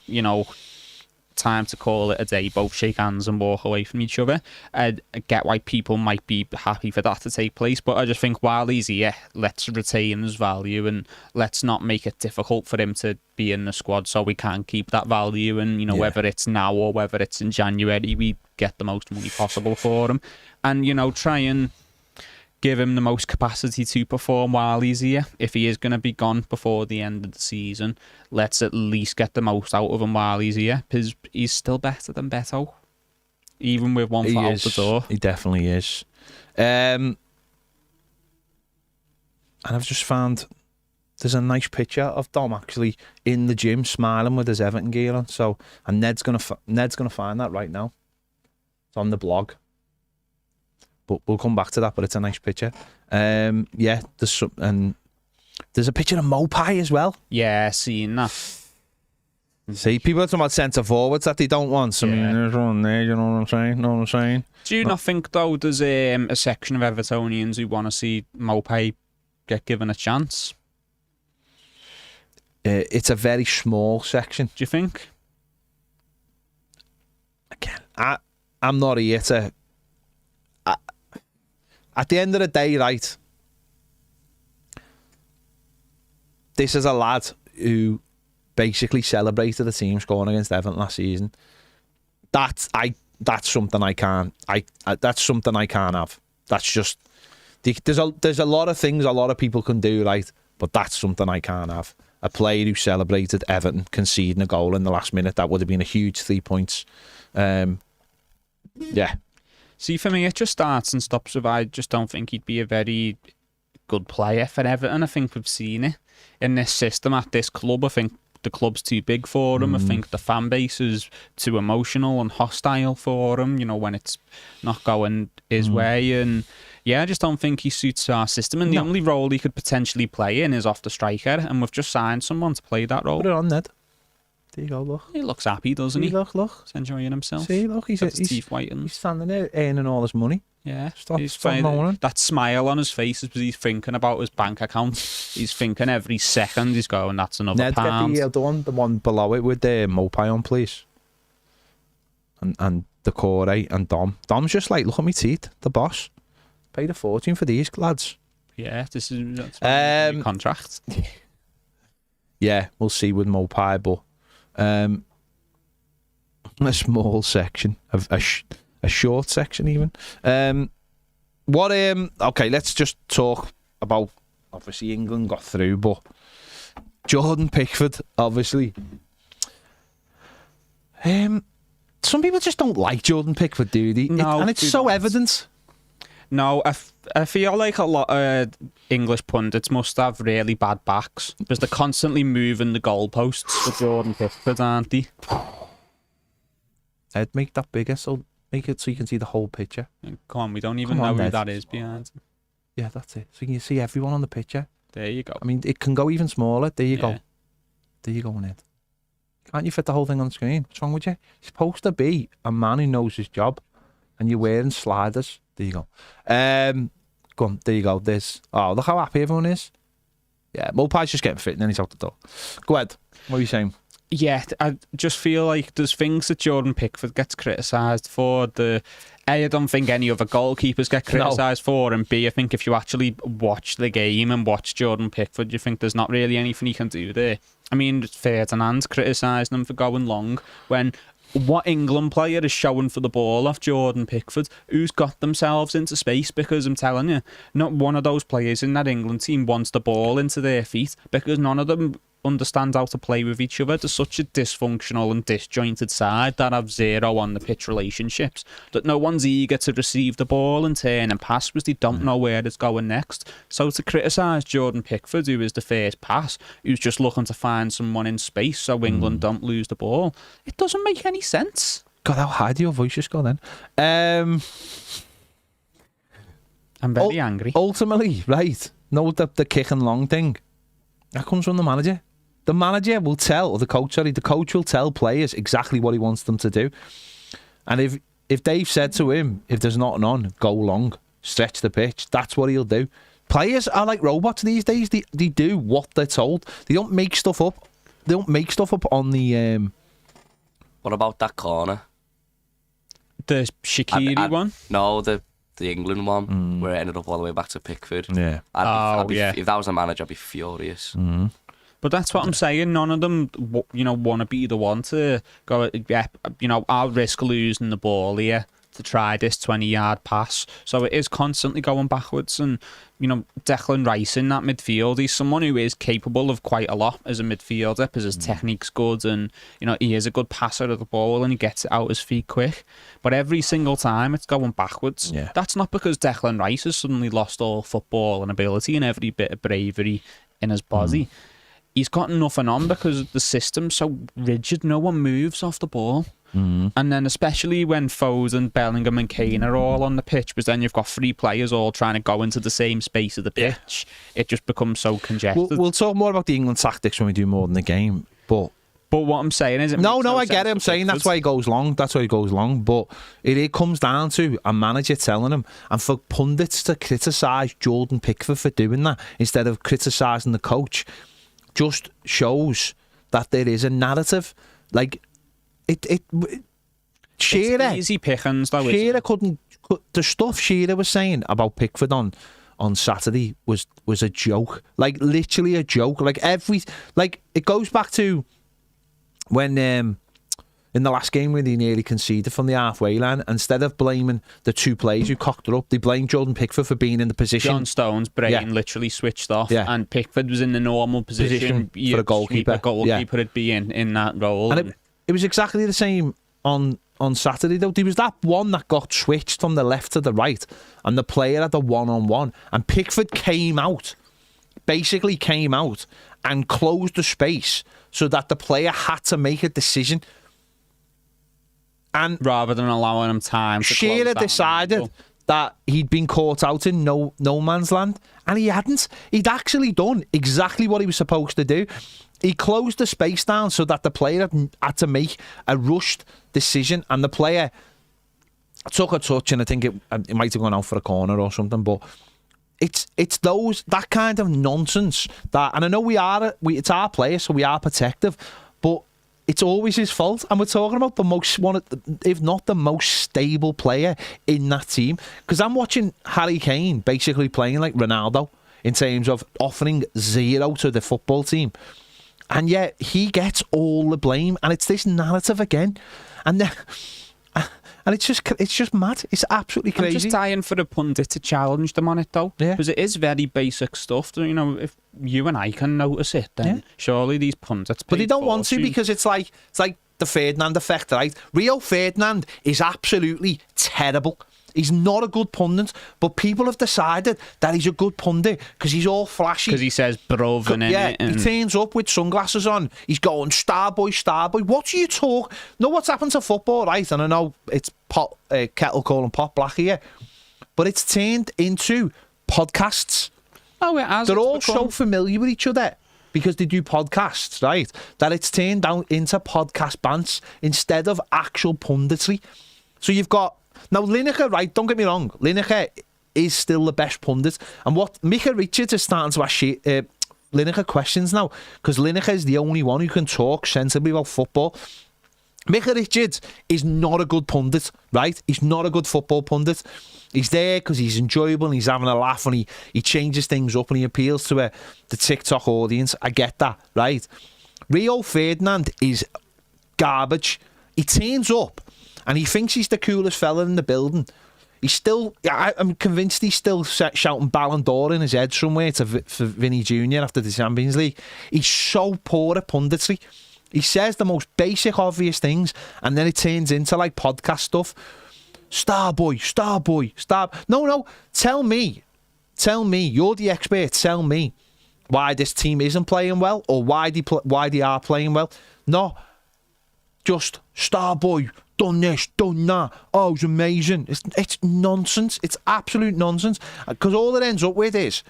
Speaker 2: time to call it a day, both shake hands and walk away from each other. I get why people might be happy for that to take place, but I just think while he's here, let's retain his value and let's not make it difficult for him to be in the squad so we can keep that value, and whether it's now or whether it's in January, we get the most money possible for him, and try and give him the most capacity to perform while he's here. If he is going to be gone before the end of the season, let's at least get the most out of him while he's here, because he's still better than Beto, even with one foot out the door.
Speaker 1: He definitely is. And I've just found there's a nice picture of Dom actually in the gym smiling with his Everton gear on. So, and Ned's gonna find that right now. It's on the blog. But we'll come back to that, but it's a nice picture. There's a picture of Mopai as well.
Speaker 2: Yeah, seen that.
Speaker 1: See, people are talking about centre forwards that they don't want. So, I mean, there's one there, you know what I'm saying?
Speaker 2: Do you not think, though, there's a section of Evertonians who want to see Mopai get given a chance?
Speaker 1: It's a very small section.
Speaker 2: Do you think?
Speaker 1: Again, I'm not here to... At the end of the day, right, this is a lad who basically celebrated the team scoring against Everton last season. That's something I can't. That's something I can't have. That's just there's a lot of things a lot of people can do, right, but that's something I can't have. A player who celebrated Everton conceding a goal in the last minute, that would have been a huge 3 points. Yeah.
Speaker 2: See, for me, it just starts and stops with I just don't think he'd be a very good player for Everton. I think we've seen it in this system at this club. I think the club's too big for him. I think the fan base is too emotional and hostile for him, when it's not going his way. And yeah, I just don't think he suits our system. And the only role he could potentially play in is off the striker. And we've just signed someone to play that role.
Speaker 1: Put it on, Ned. There you go, look.
Speaker 2: He looks happy, doesn't he?
Speaker 1: Look.
Speaker 2: He's enjoying himself.
Speaker 1: See, look, he's
Speaker 2: teeth whitened.
Speaker 1: He's standing there earning all his money.
Speaker 2: Yeah.
Speaker 1: Stop moaning.
Speaker 2: That smile on his face is because he's thinking about his bank account. He's thinking every second he's going, that's another
Speaker 1: Ned,
Speaker 2: pound.
Speaker 1: get the one below it with the Mopai on, please. And the Core and Dom. Dom's just like, look at me teeth, the boss. Paid a fortune for these lads.
Speaker 2: Yeah, that's a contract.
Speaker 1: Yeah, we'll see with Mopai, but a small section of a short section even. Okay, let's just talk about, obviously, England got through, but Jordan Pickford, obviously. Some people just don't like Jordan Pickford, do they?
Speaker 2: No,
Speaker 1: and it's so evident.
Speaker 2: No, I feel like a lot of English pundits must have really bad backs because they're constantly moving the goalposts for Jordan Pickford, aren't they?
Speaker 1: I'd make that bigger, so make it so you can see the whole picture.
Speaker 2: Come on, we don't even know who that is behind him.
Speaker 1: Yeah, that's it. So you can see everyone on the picture.
Speaker 2: There you go.
Speaker 1: I mean, it can go even smaller. There you go. There you go, Ned. Can't you fit the whole thing on the screen? What's wrong with you? You're supposed to be a man who knows his job, and you're wearing sliders. There you go. Go on. There you go. Oh, look how happy everyone is. Yeah, Mope's just getting fit and then he's out the door. Go ahead. What are you saying?
Speaker 2: Yeah, I just feel like there's things that Jordan Pickford gets criticised for. A, I don't think any other goalkeepers get criticised for, and B, I think if you actually watch the game and watch Jordan Pickford, you think there's not really anything he can do there. I mean, Ferdinand criticising him for going long when what England player is showing for the ball off Jordan Pickford, who's got themselves into space, because I'm telling you, not one of those players in that England team wants the ball into their feet, because none of them understand how to play with each other. There's such a dysfunctional and disjointed side that have zero on the pitch relationships that no one's eager to receive the ball and turn and pass because they don't know where it's going next. So to criticise Jordan Pickford, who is the first pass, who's just looking to find someone in space so England don't lose the ball, it doesn't make any sense.
Speaker 1: God, how high do your voice just go then?
Speaker 2: I'm very angry.
Speaker 1: Ultimately, right, know the kick and long thing, that comes from the manager. The manager will tell, or the coach will tell players exactly what he wants them to do. And if they've said to him, if there's nothing on, go long, stretch the pitch, that's what he'll do. Players are like robots these days. They do what they're told. They don't make stuff up. They don't make stuff up on the...
Speaker 3: What about that corner?
Speaker 2: The Shaqiri one?
Speaker 3: No, the England one, where it ended up all the way back to Pickford.
Speaker 1: Yeah.
Speaker 3: If that was a manager, I'd be furious.
Speaker 2: But that's what I'm saying. None of them, want to be the one to go, I'll risk losing the ball here to try this 20-yard pass. So it is constantly going backwards. And, Declan Rice in that midfield, he's someone who is capable of quite a lot as a midfielder because his technique's good and, he is a good passer of the ball and he gets it out his feet quick. But every single time it's going backwards.
Speaker 1: Yeah.
Speaker 2: That's not because Declan Rice has suddenly lost all football and ability and every bit of bravery in his body. He's got nothing on because the system's so rigid. No one moves off the ball. And then especially when Foden, Bellingham and Kane are all on the pitch, because then you've got three players all trying to go into the same space of the pitch. It just becomes so congested.
Speaker 1: We'll talk more about the England tactics when we do more than the game. But
Speaker 2: what I'm saying is...
Speaker 1: I get it. I'm saying that's why he goes long. But it comes down to a manager telling him. And for pundits to criticise Jordan Pickford for doing that instead of criticising the coach just shows that there is a narrative. Like... Shearer,
Speaker 2: it's easy pickings, though.
Speaker 1: Shearer the stuff Shearer was saying about Pickford on Saturday was a joke, like literally a joke. It goes back to when in the last game when they nearly conceded from the halfway line. Instead of blaming the two players who cocked it up, they blamed Jordan Pickford for being in the position.
Speaker 2: John Stone's brain literally switched off, and Pickford was in the normal position
Speaker 1: for a goalkeeper.
Speaker 2: A goalkeeper would be in that role.
Speaker 1: And it was exactly the same on Saturday, though. There was that one that got switched from the left to the right, and the player had a one-on-one, and Pickford came out and closed the space so that the player had to make a decision. And
Speaker 2: rather than allowing him time to
Speaker 1: Shearer decided that he'd been caught out in no man's land, and he hadn't. He'd actually done exactly what he was supposed to do. He closed the space down so that the player had to make a rushed decision, and the player took a touch, and I think it might have gone out for a corner or something. But it's that kind of nonsense that, and I know it's our player, so we are protective, but it's always his fault. And we're talking about if not the most stable player in that team, because I'm watching Harry Kane basically playing like Ronaldo in terms of offering zero to the football team. And yet he gets all the blame, and it's this narrative again. And And it's just mad. It's absolutely crazy.
Speaker 2: I'm just dying for a pundit to challenge them on it, though.
Speaker 1: Yeah.
Speaker 2: Because it is very basic stuff. You know, if you and I can notice it, then surely these pundits.
Speaker 1: But they don't want to, because it's like the Ferdinand effect, right? Rio Ferdinand is absolutely terrible. He's not a good pundit, but people have decided that he's a good pundit because he's all flashy.
Speaker 2: Because he says bruv and
Speaker 1: he turns up with sunglasses on. He's going, Starboy, Starboy. What do you talk? Know what's happened to football, right? And I know it's kettle calling pot black here, but it's turned into podcasts.
Speaker 2: Oh, it has.
Speaker 1: They're all so familiar with each other because they do podcasts, right? That it's turned down into podcast bants instead of actual punditry. So you've got... Now, Lineker, right, don't get me wrong, Lineker is still the best pundit. And what Micah Richards is starting to ask Lineker questions now, because Lineker is the only one who can talk sensibly about football. Micah Richards is not a good pundit, right? He's not a good football pundit. He's there because he's enjoyable and he's having a laugh and he changes things up and he appeals to the TikTok audience. I get that, right? Rio Ferdinand is garbage. He turns up and he thinks he's the coolest fella in the building. He's still... I'm convinced he's still shouting Ballon d'Or in his head somewhere for Vinny Jr. after the Champions League. He's so poor at punditry. He says the most basic, obvious things, and then it turns into like podcast stuff. Starboy. No. Tell me. You're the expert. Tell me why this team isn't playing well, or why they are playing well. No, just Starboy. Done this, done that. Oh, it's amazing. It's nonsense. It's absolute nonsense. Because all it ends up with is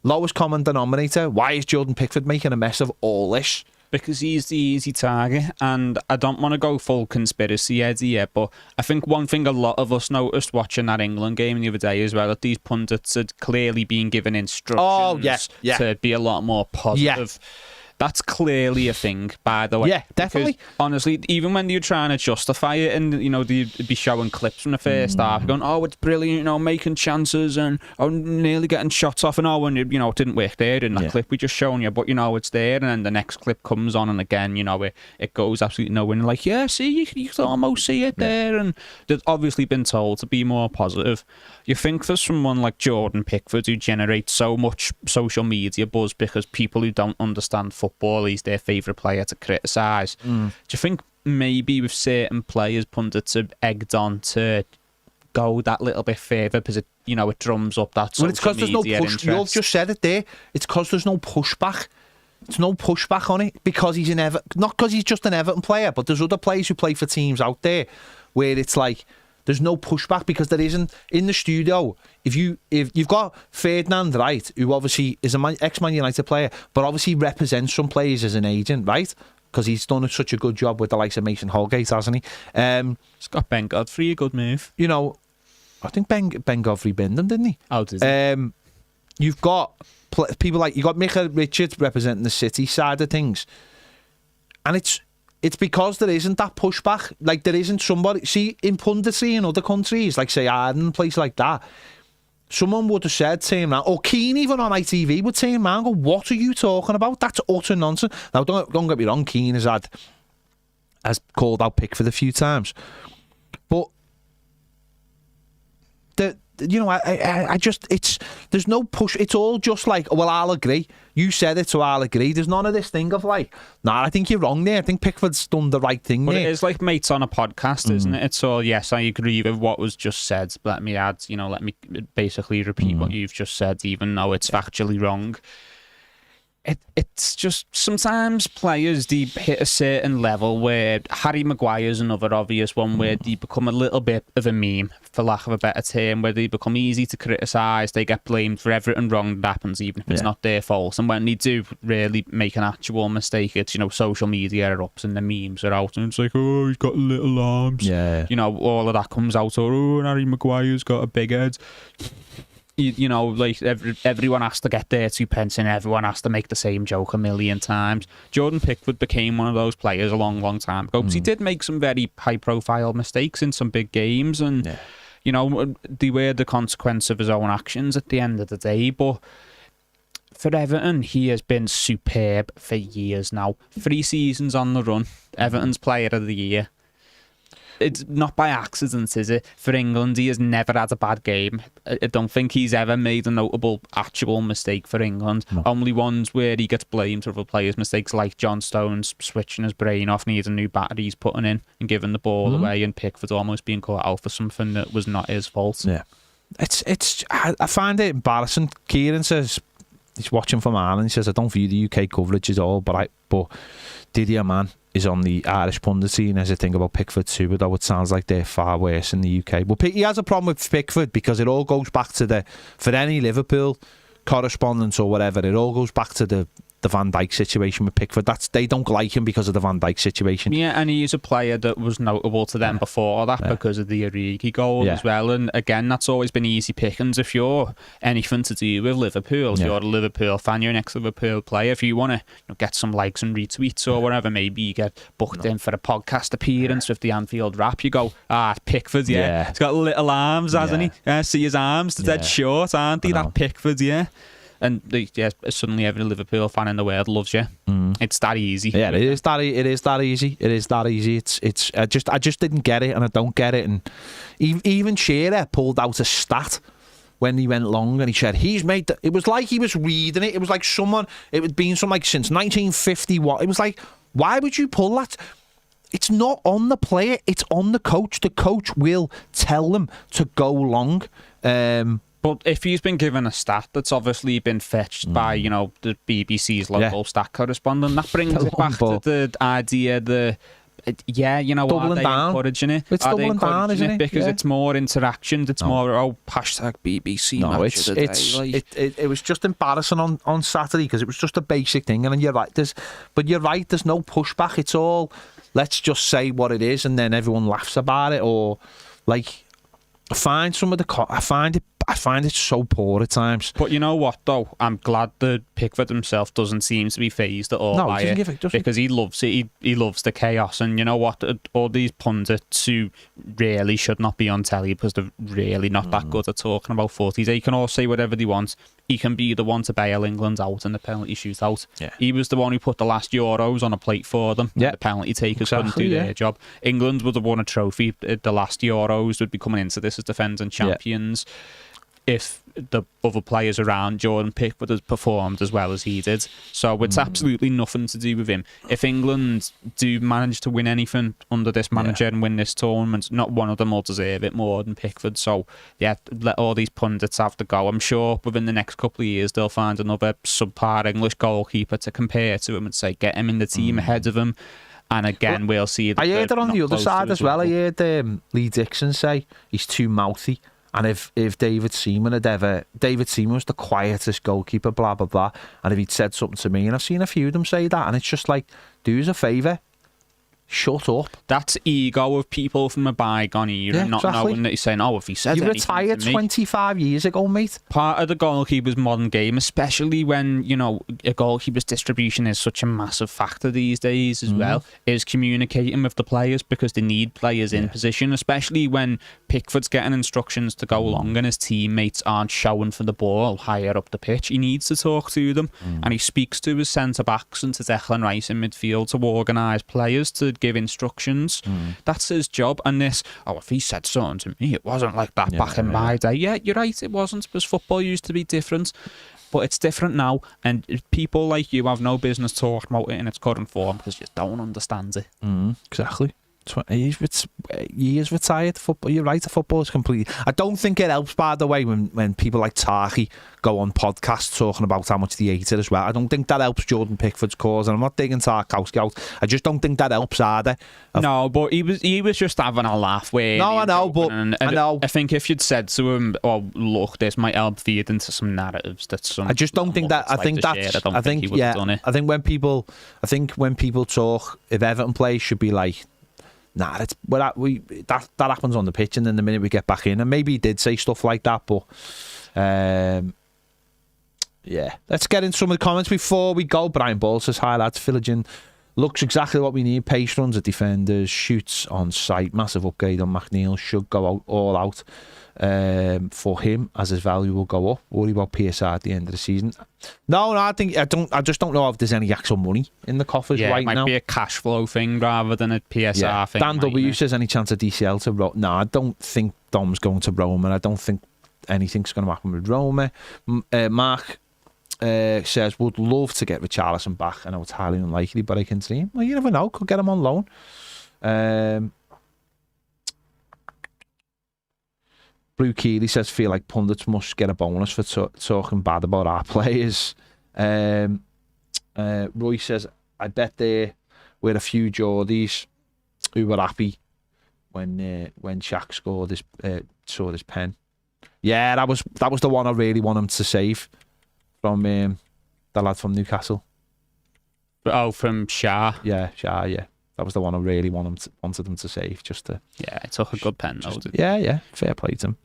Speaker 1: lowest common denominator. Why is Jordan Pickford making a mess of all this?
Speaker 2: Because he's the easy target, and I don't want to go full conspiracy head here, but I think one thing a lot of us noticed watching that England game the other day as well, that these pundits had clearly been given instructions to be a lot more positive. Yeah. That's clearly a thing, by the way.
Speaker 1: Yeah, definitely.
Speaker 2: Because, honestly, even when you're trying to justify it and, they'd be showing clips from the first half, going, oh, it's brilliant, making chances and nearly getting shots off and and it didn't work there in that clip we just shown you, but, it's there, and then the next clip comes on and again, it goes absolutely nowhere. And like, yeah, see, you can almost see it there, and they've obviously been told to be more positive. You think for someone like Jordan Pickford, who generates so much social media buzz because people who don't understand football, he's their favourite player to criticise. Do you think maybe with certain players, pundits are egged on to go that little bit further because it drums up that social media interest? Well, it's because there's no push. You've just said it there. It's because there's no pushback. There's no pushback on it because he's not because he's just an Everton player, but there's other players who play for teams out there where it's like there's no pushback because there isn't in the studio. If you've got Ferdinand, right, who obviously is an ex-Man United player, but obviously represents some players as an agent, right? Because he's done such a good job with the likes of Mason Holgate, hasn't he? He's got Ben Godfrey, a good move.
Speaker 1: I think Ben Godfrey binned him, didn't he?
Speaker 2: Oh, did he?
Speaker 1: You've got people like you got Micah Richards representing the City side of things, and it's because there isn't that pushback. Like, there isn't somebody... See, in punditry in other countries, like, say, Ireland, a place like that, someone would have said to him, or Keane even on ITV would say him, man, go, what are you talking about? That's utter nonsense. Now, don't get me wrong, Keane has called out Pickford a few times. But, I just, there's no push. It's all just like, well, I'll agree. You said it, so I'll agree. There's none of this thing of like, nah, I think you're wrong there. I think Pickford's done the right thing there.
Speaker 2: But it is like mates on a podcast, isn't it? It's all, yes, I agree with what was just said. Let me add, let me basically repeat what you've just said, even though it's factually wrong. It's just sometimes players, they hit a certain level where Harry Maguire's another obvious one where they become a little bit of a meme, for lack of a better term, where they become easy to criticise. They get blamed for everything wrong that happens, even if it's not their fault. And when they do really make an actual mistake, it's, social media erupts and the memes are out and it's like, oh, he's got little arms.
Speaker 1: Yeah.
Speaker 2: All of that comes out. Oh, Harry Maguire's got a big head. Like everyone has to get their 2 pence in, everyone has to make the same joke a million times. Jordan Pickford became one of those players a long, long time ago because he did make some very high-profile mistakes in some big games, and they were the consequence of his own actions at the end of the day. But for Everton, he has been superb for years now. 3 seasons on the run, Everton's Player of the Year. it's not by accident, is it? For England, he has never had a bad game. I don't think he's ever made a notable actual mistake for England.
Speaker 1: No.
Speaker 2: Only ones where he gets blamed for other players' mistakes, like John Stones switching his brain off, needs a new battery he's putting in and giving the ball away, and Pickford almost being caught out for something that was not his fault.
Speaker 1: Yeah. I find it embarrassing. Kieran says he's watching from Ireland. He says, I don't view the UK coverage at all, but Didier Man is on the Irish punditry, and as I think about Pickford too, though it sounds like they're far worse in the UK. But he has a problem with Pickford because it all goes back to for any Liverpool correspondence or whatever, it all goes back to the Van Dijk situation with Pickford. They don't like him because of the Van Dijk situation.
Speaker 2: Yeah, and he's a player that was notable to them before that because of the Origi goal as well. And again, that's always been easy pickings. If you're anything to do with Liverpool, if you're a Liverpool fan, you're an ex-Liverpool player, if you want to get some likes and retweets or whatever, maybe you get booked in for a podcast appearance with the Anfield Wrap, you go, Pickford, he's got little arms, hasn't he? See his arms, they're dead short, aren't they? That Pickford, And suddenly every Liverpool fan in the world loves you. It's that easy.
Speaker 1: Yeah, it is that easy. It's I just didn't get it, and I don't get it. And even Shearer pulled out a stat when he went long, and he said he's made. It was like he was reading it. It was like it had been something like since 1951. It was like, why would you pull that? It's not on the player. It's on the coach. The coach will tell them to go long.
Speaker 2: But if he's been given a stat that's obviously been fetched by, the BBC's local stat correspondent, that brings it back to the idea that, are they encouraging it?
Speaker 1: It's doubling down, isn't it?
Speaker 2: Because it's more interactions. It's more, hashtag BBC match of the day.
Speaker 1: It was just embarrassing on Saturday because it was just a basic thing. And you're right, there's no pushback. It's all, let's just say what it is, and then everyone laughs about it. Or, like, I find it so poor at times.
Speaker 2: But you know what, though? I'm glad that Pickford himself doesn't seem to be fazed at all by it. Because he loves it. He loves the chaos. And you know what? All these pundits who really should not be on telly because they're really not that good at talking about footy, they can all say whatever they want. He can be the one to bail England out in the penalty shootout. Yeah. He was the one who put the last Euros on a plate for them. Yeah. The penalty takers couldn't do their job. England would have won a trophy at the last Euros, would be coming into this as defending champions. If the other players around Jordan Pickford has performed as well as he did. So it's absolutely nothing to do with him. If England do manage to win anything under this manager and win this tournament, not one of them will deserve it more than Pickford. So let all these pundits have to go. I'm sure within the next couple of years they'll find another subpar English goalkeeper to compare to him and say, get him in the team ahead of him. And again, we'll see.
Speaker 1: I heard it on the other side as well. I heard Lee Dixon say he's too mouthy. And if David Seaman was the quietest goalkeeper, blah, blah, blah, and if he'd said something to me, and I've seen a few of them say that, and it's just like, do us a favour, shut up.
Speaker 2: That's ego of people from a bygone era, not knowing that he's saying, if he said anything to me.
Speaker 1: You retired 25 years ago, mate.
Speaker 2: Part of the goalkeeper's modern game, especially when, a goalkeeper's distribution is such a massive factor these days as well, is communicating with the players because they need players in position, especially when Pickford's getting instructions to go long and his teammates aren't showing for the ball higher up the pitch. He needs to talk to them, and he speaks to his centre-backs and to Declan Rice in midfield to organise players, to give instructions. That's his job. And this, if he said something to me, it wasn't like that back in my day. Yeah, you're right, it wasn't, because football used to be different. But it's different now, and people like you have no business talking about it in its current form because you don't understand it.
Speaker 1: Exactly. Years retired football. You're right, the football is completely. I don't think it helps, by the way, when people like Toffee go on podcasts talking about how much they hate it as well. I don't think that helps Jordan Pickford's cause, and I'm not digging Tarkowski out. I just don't think that helps either.
Speaker 2: No, but he was just having a laugh. I know. I think if you'd said to him, look, this might help feed into some narratives that some. I
Speaker 1: just don't think that. I think when people talk, if Everton players should be like, nah, that happens on the pitch, and then the minute we get back in, and maybe he did say stuff like that, but let's get in some of the comments before we go. Brian Ball says, hi lads, villaging Looks exactly what we need. Pace runs at defenders, shoots on sight. Massive upgrade on McNeil. Should go out all out for him as his value will go up. Worry about PSR at the end of the season. No, I just don't know if there's any actual money in the coffers right
Speaker 2: it might
Speaker 1: now.
Speaker 2: be a cash flow thing rather than a PSR thing.
Speaker 1: Dan W says any chance of DCL to Roma? No, I don't think Dom's going to Roma. I don't think anything's going to happen with Roma. Mark says would love to get Richarlison back. I know it's highly unlikely, but I can dream. Well, you never know. Could get him on loan. Blue Keeley says feel like pundits must get a bonus for talking bad about our players. Roy says I bet there were a few Geordies who were happy when Shaq scored this saw this pen. Yeah, that was the one I really want him to save from the lad from Newcastle.
Speaker 2: Oh, from Shah.
Speaker 1: Yeah, Shah. Yeah, that was the one I really wanted him to save. Just to
Speaker 2: it took a good pen though.
Speaker 1: Yeah, fair play to him.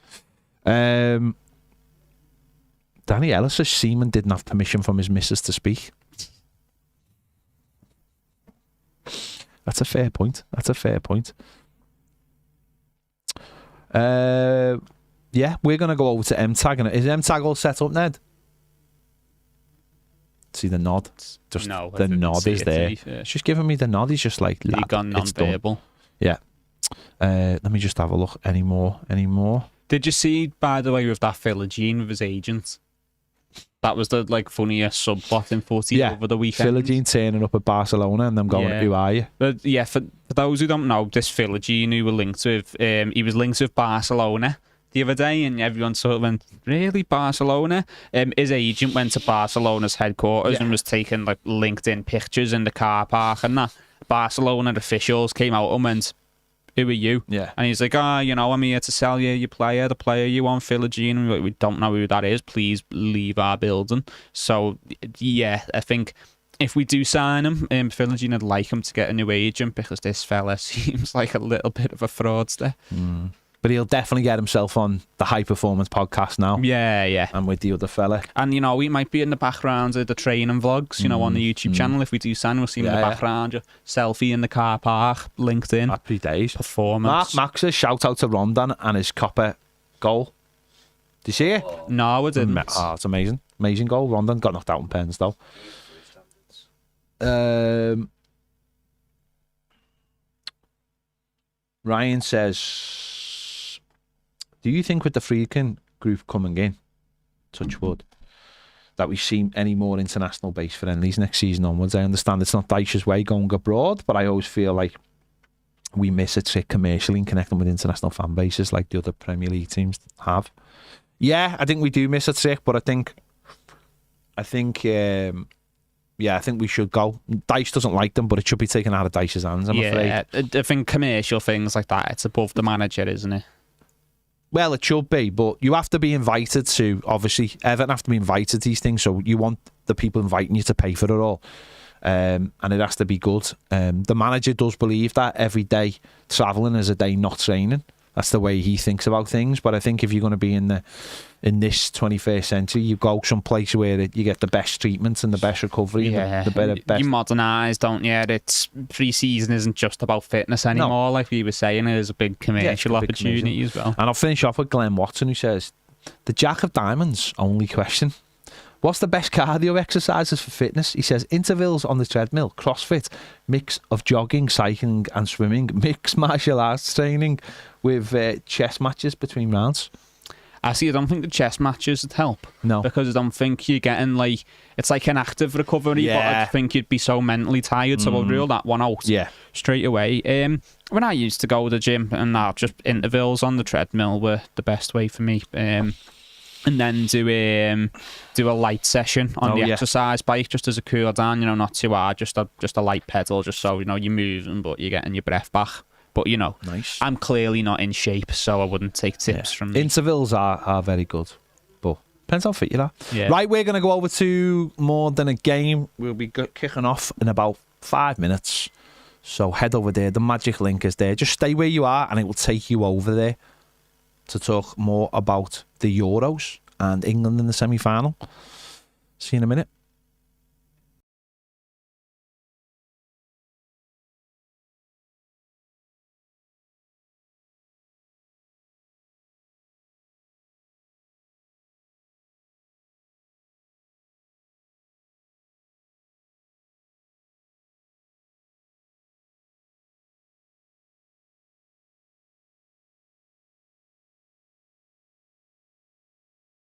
Speaker 1: Danny Ellis says Seaman didn't have permission from his missus to speak. That's a fair point. Yeah, we're going to go over to MTAG. Is MTAG all set up, Ned? See the nod? Just
Speaker 2: no,
Speaker 1: the nod is there. It's just giving me the nod. He's just like,
Speaker 2: he gone non-verbal.
Speaker 1: Yeah. Let me just have a look. Any more?
Speaker 2: Did you see, by the way, with that Philogene with his agent? That was the funniest subplot in footy over the weekend.
Speaker 1: Philogene turning up at Barcelona and them going, who are you?
Speaker 2: But yeah, for those who don't know, this Philogene who were linked with, he was linked with Barcelona the other day, and everyone sort of went, really, Barcelona? His agent went to Barcelona's headquarters and was taking LinkedIn pictures in the car park, and that Barcelona officials came out and went, who are you?
Speaker 1: Yeah.
Speaker 2: And he's like, I'm here to sell you your player, the player you want, Philogene. And we're like, we don't know who that is. Please leave our building. So, yeah, I think if we do sign him, Philogene would like him to get a new agent because this fella seems like a little bit of a fraudster.
Speaker 1: But he'll definitely get himself on the High Performance podcast now.
Speaker 2: Yeah.
Speaker 1: And with the other fella.
Speaker 2: And, we might be in the background of the training vlogs, on the YouTube channel. If we do sign, we'll see him in the background. Your selfie in the car park, LinkedIn.
Speaker 1: Happy days.
Speaker 2: Performance.
Speaker 1: Max says, shout out to Rondon and his copper goal. Did you see it?
Speaker 2: No, I didn't.
Speaker 1: It's amazing. Amazing goal. Rondon got knocked out in pens, though. Ryan says, do you think with the Friedkin group coming in, touch wood, that we see any more international base friendlies next season onwards? I understand it's not Dyche's way going abroad, but I always feel like we miss a trick commercially in connecting with international fan bases like the other Premier League teams have. Yeah, I think we do miss a trick, but I think we should go. Dyche doesn't like them, but it should be taken out of Dyche's hands, I'm afraid.
Speaker 2: Yeah, I think commercial things like that, it's above the manager, isn't it?
Speaker 1: Well, it should be, but you have to be invited to, obviously, Everton have to be invited to these things, so you want the people inviting you to pay for it all. And it has to be good. The manager does believe that every day travelling is a day not training. That's the way he thinks about things. But I think if you're going to be in this 21st century, you go someplace where you get the best treatment and the best recovery.
Speaker 2: Yeah,
Speaker 1: and the best.
Speaker 2: You modernise, don't you? It's pre-season isn't just about fitness anymore. Like we were saying, there's a big commercial opportunity as well.
Speaker 1: And I'll finish off with Glenn Watson, who says, the Jack of Diamonds only question. What's the best cardio exercises for fitness? He says intervals on the treadmill, CrossFit, mix of jogging, cycling and swimming, mixed martial arts training with chess matches between rounds.
Speaker 2: I don't think the chess matches would help.
Speaker 1: No.
Speaker 2: Because I don't think you're getting it's like an active recovery, but I think you'd be so mentally tired, so I'll rule that one out straight away. When I used to go to the gym, and now just intervals on the treadmill were the best way for me. And then do a light session on the exercise bike just as a cool down, not too hard, just a light pedal, just so you're moving but you're getting your breath back. But
Speaker 1: nice.
Speaker 2: I'm clearly not in shape, so I wouldn't take tips from me.
Speaker 1: Intervals are very good, but depends how fit you are.
Speaker 2: Yeah.
Speaker 1: Right, we're going to go over to more than a game. We'll be kicking off in about 5 minutes, so head over there. The magic link is there. Just stay where you are and it will take you over there to talk more about the Euros and England in the semi-final. See you in a minute.